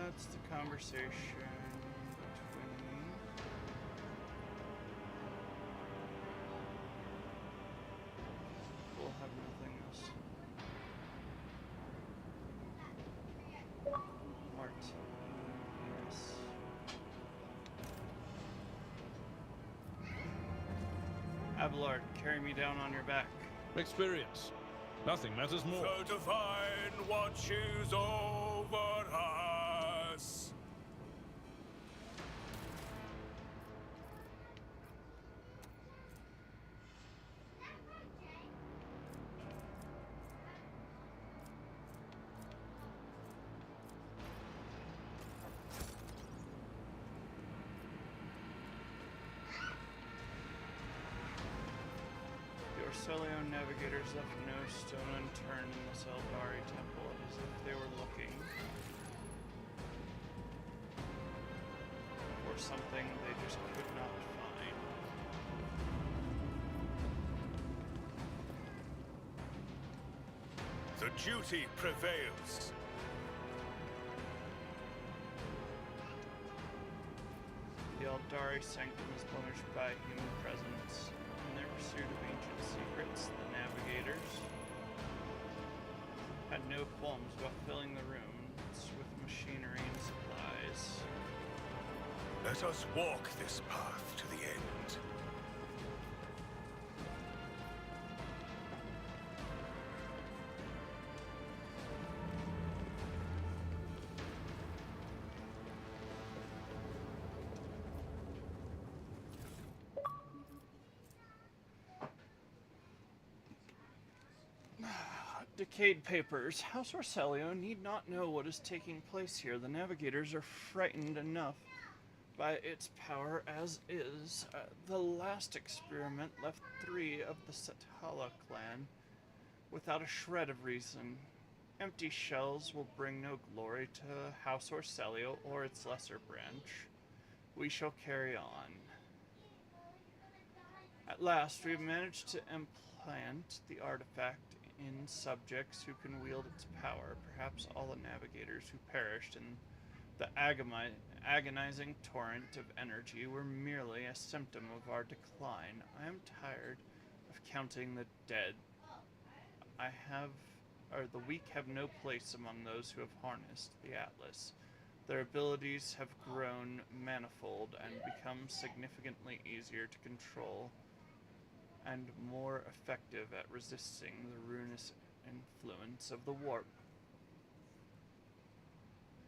That's the conversation between... We'll have nothing else. Art. Yes. Abelard, carry me down on your back. Experience. Nothing matters more. The divine watches over us. Your Celio navigators left no stone unturned in the Seldari temple, as if they were looking for something they just could not find. The duty prevails. The Eldari sanctum is blemished by human presence. In their pursuit of ancient secrets, the navigators had no qualms about filling the rooms with machinery and supplies. Let us walk this path to the end. Decayed papers. House Orcelio need not know what is taking place here. The navigators are frightened enough by its power as is. The last experiment left 3 of the Sethala clan without a shred of reason. Empty shells will bring no glory to House Orcelio or its lesser branch. We shall carry on. At last, we've managed to implant the artifact in subjects who can wield its power. Perhaps all the navigators who perished in the agonizing torrent of energy were merely a symptom of our decline. I am tired of counting the dead. I have the weak have no place among those who have harnessed the Atlas. Their abilities have grown manifold and become significantly easier to control and more effective at resisting the ruinous influence of the warp.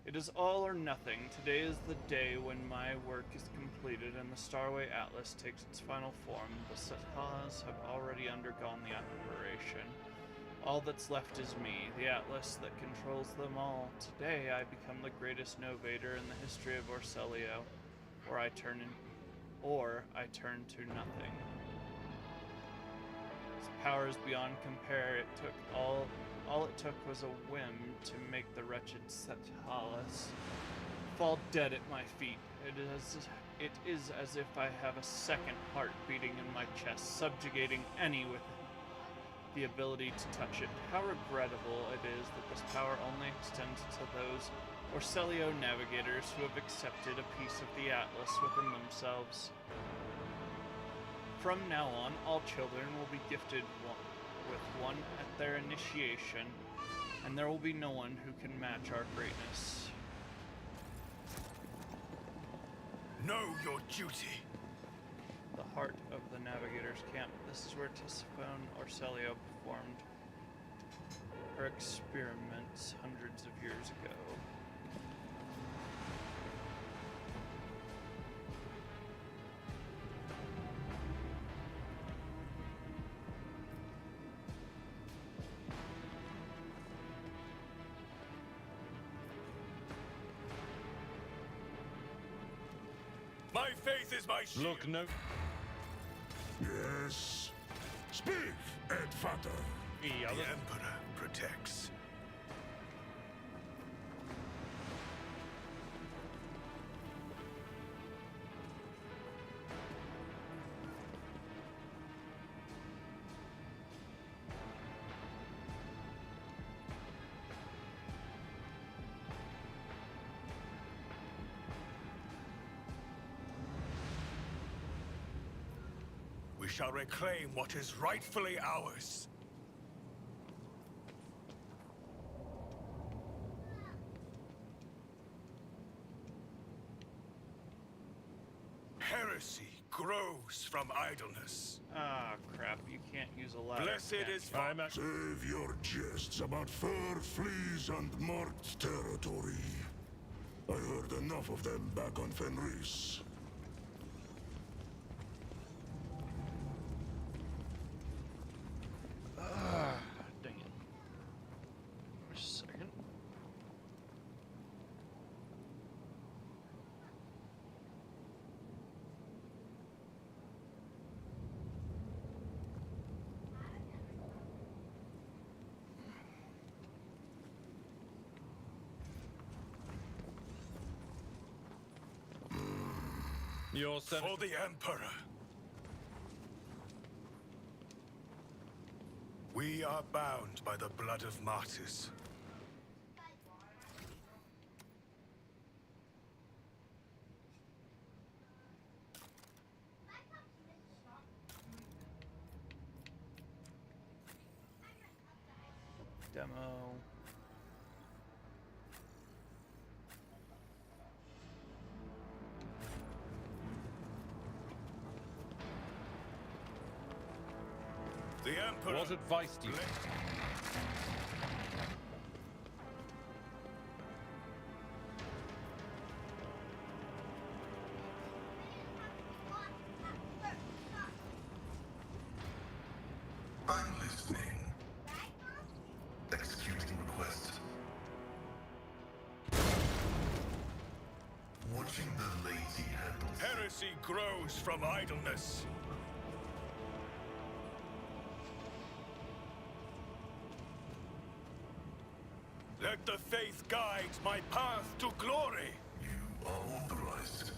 It is all or nothing. Today is the day when my work is completed and the Starway Atlas takes its final form. The Satas have already undergone the operation. All that's left is me, the Atlas that controls them all. Today I become the greatest novator in the history of Orselio, or I turn to nothing. His power is beyond compare. All it took was a whim to make the wretched Setalis fall dead at my feet. It is as if I have a second heart beating in my chest, subjugating any with the ability to touch it. How regrettable it is that this power only extends to those Orselio navigators who have accepted a piece of the Atlas within themselves. From now on, all children will be gifted with one at their initiation, and there will be no one who can match our greatness. Know your duty. The heart of the Navigator's camp. This is where Tisiphone Orselio performed her experiments hundreds of years ago. My faith is my shield. Look no. Yes. Speak, Edvater. The Emperor protects. We shall reclaim what is rightfully ours. Heresy grows from idleness. Ah, crap, you can't use a ladder. Blessed can is you? I'm at. Save your jests about fur, fleas, and marked territory. I heard enough of them back on Fenris. Dang it. Just a second. Your for senator. the Emperor. We are bound by the blood of martyrs. Demo. The Emperor. What advice do you? I'm listening. Executing request. Watching the lazy handles. Heresy grows from idleness. Let the faith guide my path to glory. You are authorized.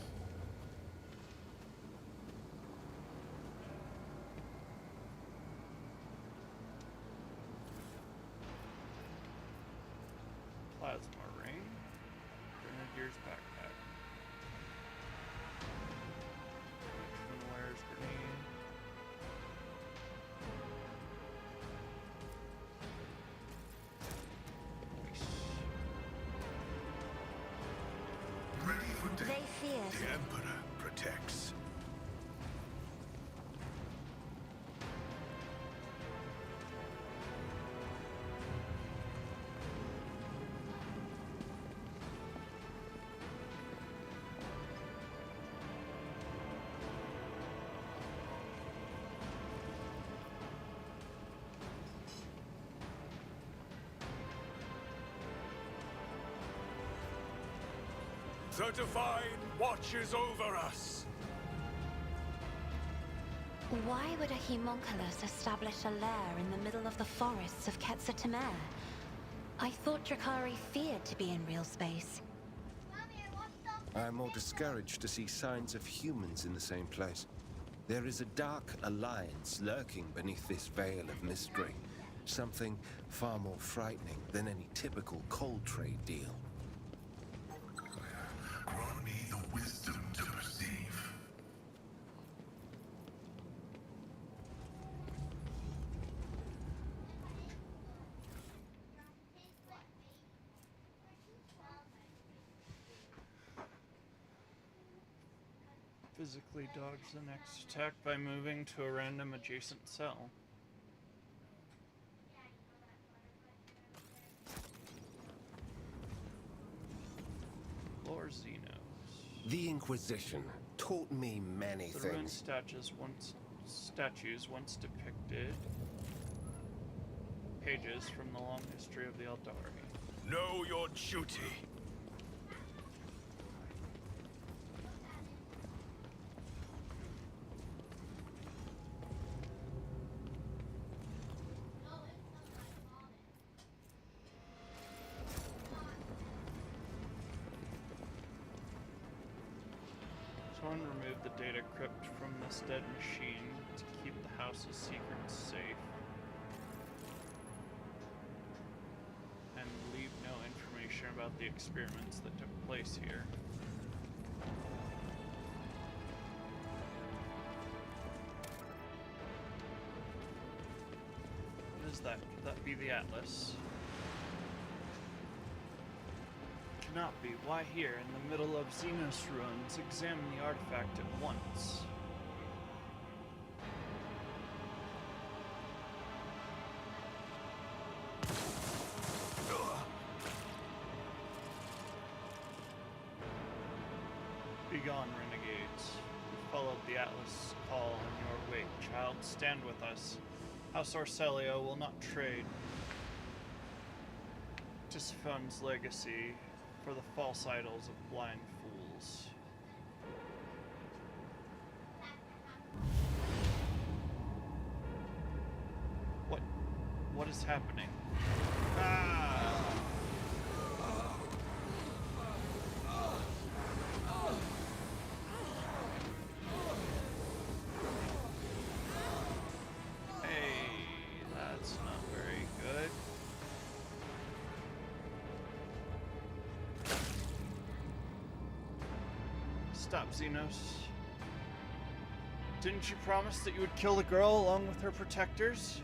Plasma ring. Grenadier's backpack. Wears grenade. it. The Emperor protects. The Divine watches over us. Why would a homunculus establish a lair in the middle of the forests of Quetzaltemer? I thought Drakari feared to be in real space. I am more discouraged to see signs of humans in the same place. There is a dark alliance lurking beneath this veil of mystery. Something far more frightening than any typical cold trade deal. Grant me the wisdom to perceive. Physically dodge the next attack by moving to a random adjacent cell. Lord Xenos. The Inquisition taught me many The ruined things. statues once depicted pages from the long history of the Eldari. Know your duty. Someone removed the data crypt from this dead machine to keep the house's secrets safe. And leave no information about the experiments that took place here. What is that? Could that be the Atlas? Cannot be. Why here, in the middle of Xenos ruins? Examine the artifact at once. Begone, renegades. You followed the Atlas' call in your wake. Child, stand with us. House Orcelio will not trade Tisiphon's legacy for the false idols of blind fools. What is happening? Ah! Hey, that's not very good. Stop, Xenos. Didn't you promise that you would kill the girl along with her protectors?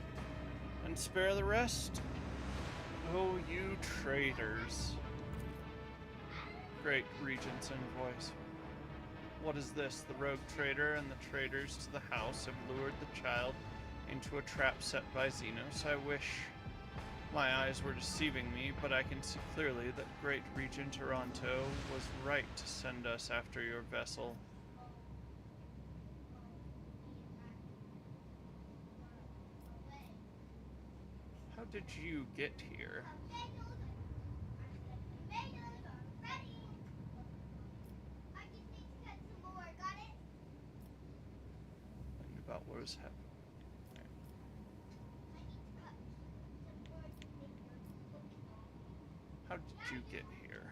And spare the rest? Oh, you traitors. Great Regent's invoice. What is this? The rogue traitor and the traitors to the house have lured the child into a trap set by Xenos. I wish my eyes were deceiving me, but I can see clearly that Great Regent Toronto was right to send us after your vessel. How did you get here? And about what is happening. How did you get here?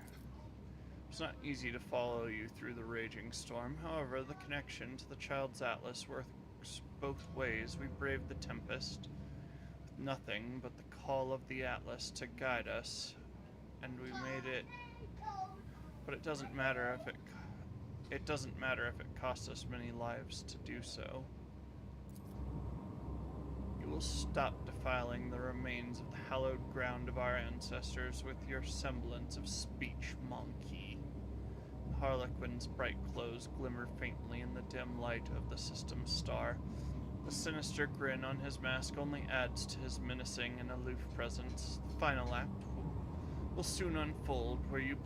It's not easy to follow you through the raging storm. However, the connection to the child's atlas works both ways. We braved the tempest with nothing but the call of the atlas to guide us, and we made it. But it doesn't matter if it doesn't matter if it costs us many lives to do so. You will stop defiling the remains of the hallowed ground of our ancestors with your semblance of speech, monkey. Harlequin's bright clothes glimmer faintly in the dim light of the system's star. The sinister grin on his mask only adds to his menacing and aloof presence. The final act will soon unfold, where you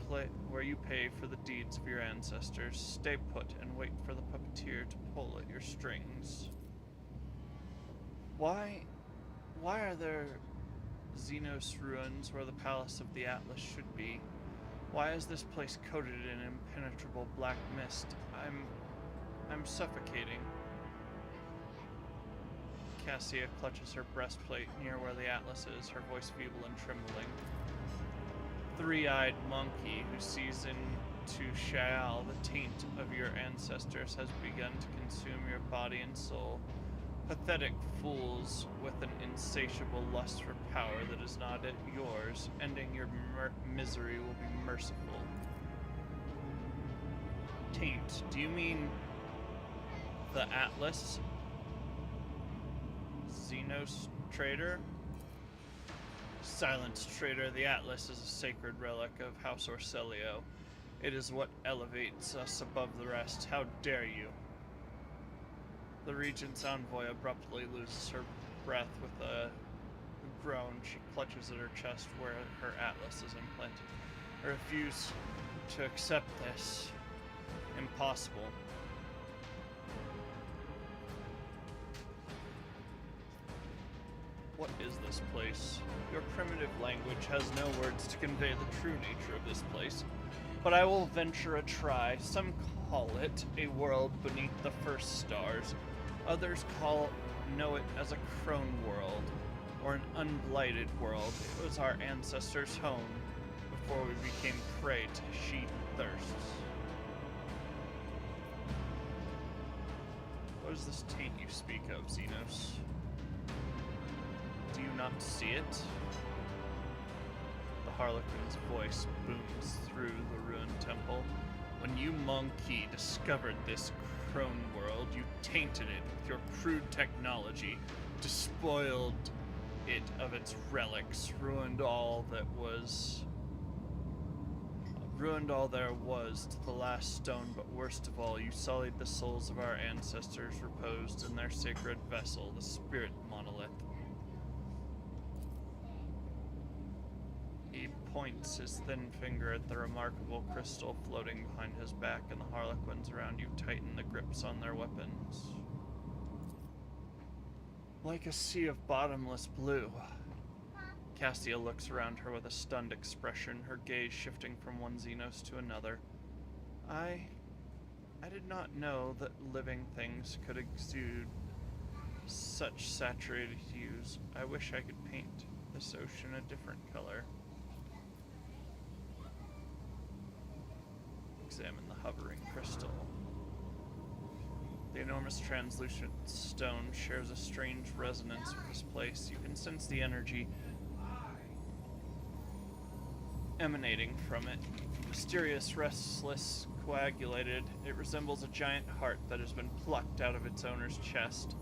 pay for the deeds of your ancestors. Stay put and wait for the puppeteer to pull at your strings. Why are there Xenos ruins where the palace of the Atlas should be? Why is this place coated in impenetrable black mist? I'm suffocating. Cassia clutches her breastplate near where the Atlas is, her voice feeble and trembling. Three-eyed monkey who sees into Shaal the taint of your ancestors has begun to consume your body and soul. Pathetic fools with an insatiable lust for power that is not yours. Ending your misery will be merciful. Taint, do you mean the Atlas? Xenos traitor? Silence, traitor. The Atlas is a sacred relic of House Orselio. It is what elevates us above the rest. How dare you? The Regent's envoy abruptly loses her breath with a groan. She clutches at her chest where her Atlas is implanted. I refuse to accept this. Impossible. What is this place? Your primitive language has no words to convey the true nature of this place, but I will venture a try. Some call it a world beneath the first stars. Others know it as a crone world, or an unblighted world. It was our ancestors' home before we became prey to sheep thirsts. What is this taint you speak of, Xenos? Do you not see it? The Harlequin's voice booms through the ruined temple. When you monkey discovered this crone world, you tainted it with your crude technology, despoiled it of its relics, ruined all there was to the last stone, but worst of all, you sullied the souls of our ancestors reposed in their sacred vessel, the spirit monolith. He points his thin finger at the remarkable crystal floating behind his back, and the Harlequins around you tighten the grips on their weapons. Like a sea of bottomless blue. Cassia looks around her with a stunned expression, her gaze shifting from one Xenos to another. I did not know that living things could exude such saturated hues. I wish I could paint this ocean a different color. Examine the hovering crystal. The enormous translucent stone shares a strange resonance with this place. You can sense the energy emanating from it. Mysterious, restless, coagulated. It resembles a giant heart that has been plucked out of its owner's chest.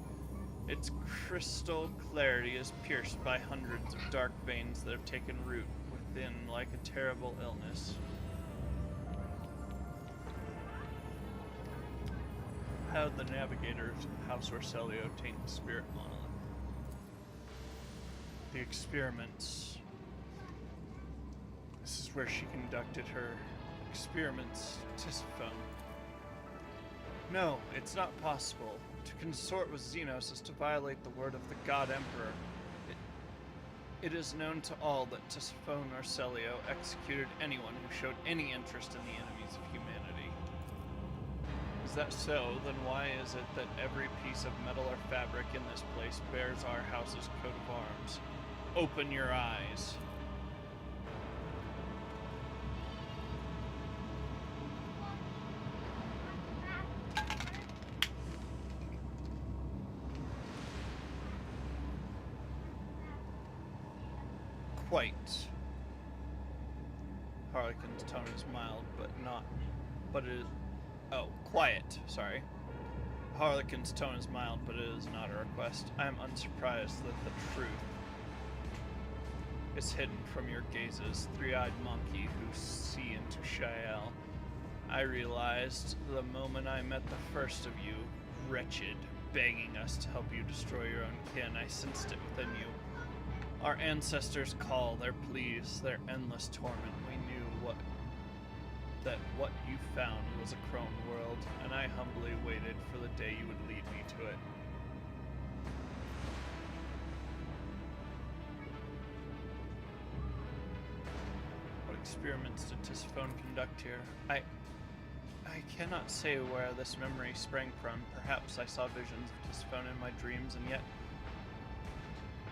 Its crystal clarity is pierced by hundreds of dark veins that have taken root within like a terrible illness. How the navigators of House Orselio taint the spirit monolith. The experiments. This is where she conducted her experiments, Tisiphone. No, it's not possible. To consort with Xenos is to violate the word of the God Emperor. It is known to all that Tisiphone Orselio executed anyone who showed any interest in the enemies of humanity. Is that so? Then why is it that every piece of metal or fabric in this place bears our house's coat of arms? Open your eyes. Quite. Harlequin's tone is mild, but it is... Oh, quiet, sorry. Harlequin's tone is mild, but it is not a request. I am unsurprised that the truth is hidden from your gazes, three-eyed monkey who see into Shael. I realized the moment I met the first of you, wretched, begging us to help you destroy your own kin. I sensed it within you. Our ancestors' call, their pleas, their endless torment. We knew that what you found was a crone world, and I humbly waited for the day you would lead me to it. What experiments did Tisiphone conduct here? I cannot say where this memory sprang from. Perhaps I saw visions of Tisiphone in my dreams, and yet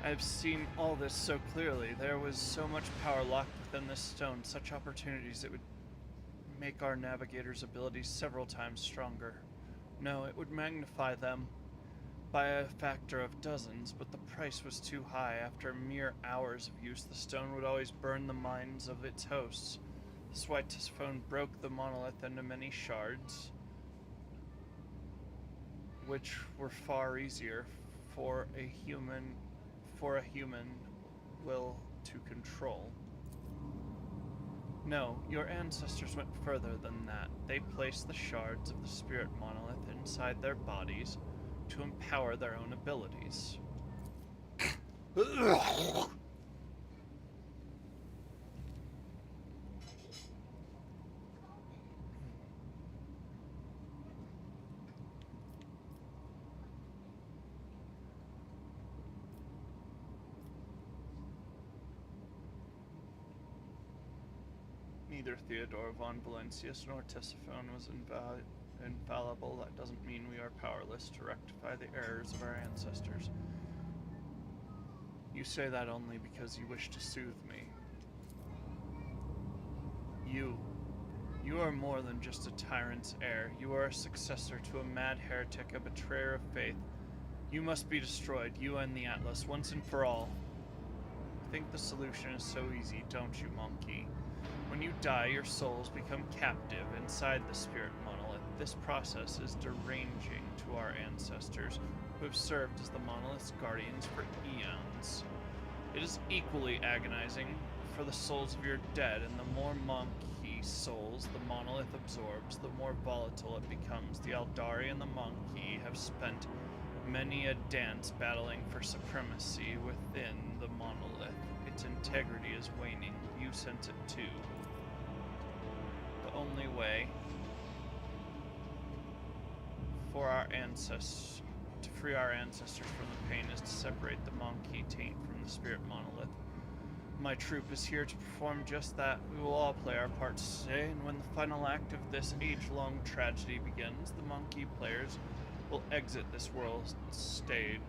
I have seen all this so clearly. There was so much power locked within this stone, such opportunities it would make our navigator's abilities several times stronger. No, it would magnify them by a factor of dozens, but the price was too high. After mere hours of use, the stone would always burn the minds of its hosts. This is why Tisiphone broke the monolith into many shards, which were far easier for a human will to control. No, your ancestors went further than that. They placed the shards of the spirit monolith inside their bodies to empower their own abilities. Neither Theodore von Valentius nor Tisiphone was infallible. That doesn't mean we are powerless to rectify the errors of our ancestors. You say that only because you wish to soothe me. You are more than just a tyrant's heir. You are a successor to a mad heretic, a betrayer of faith. You must be destroyed, you and the Atlas, once and for all. I think the solution is so easy, don't you, monkey? When you die, your souls become captive inside the spirit monolith. This process is deranging to our ancestors, who have served as the monolith's guardians for eons. It is equally agonizing for the souls of your dead, and the more monkey souls the monolith absorbs, the more volatile it becomes. The Aldari and the monkey have spent many a dance battling for supremacy within the monolith. Its integrity is waning. You sense it too. The only way for our ancestors to free our ancestors from the pain is to separate the monkey taint from the spirit monolith. My troop is here to perform just that. We will all play our parts today, and when the final act of this age-long tragedy begins, the monkey players will exit this world stage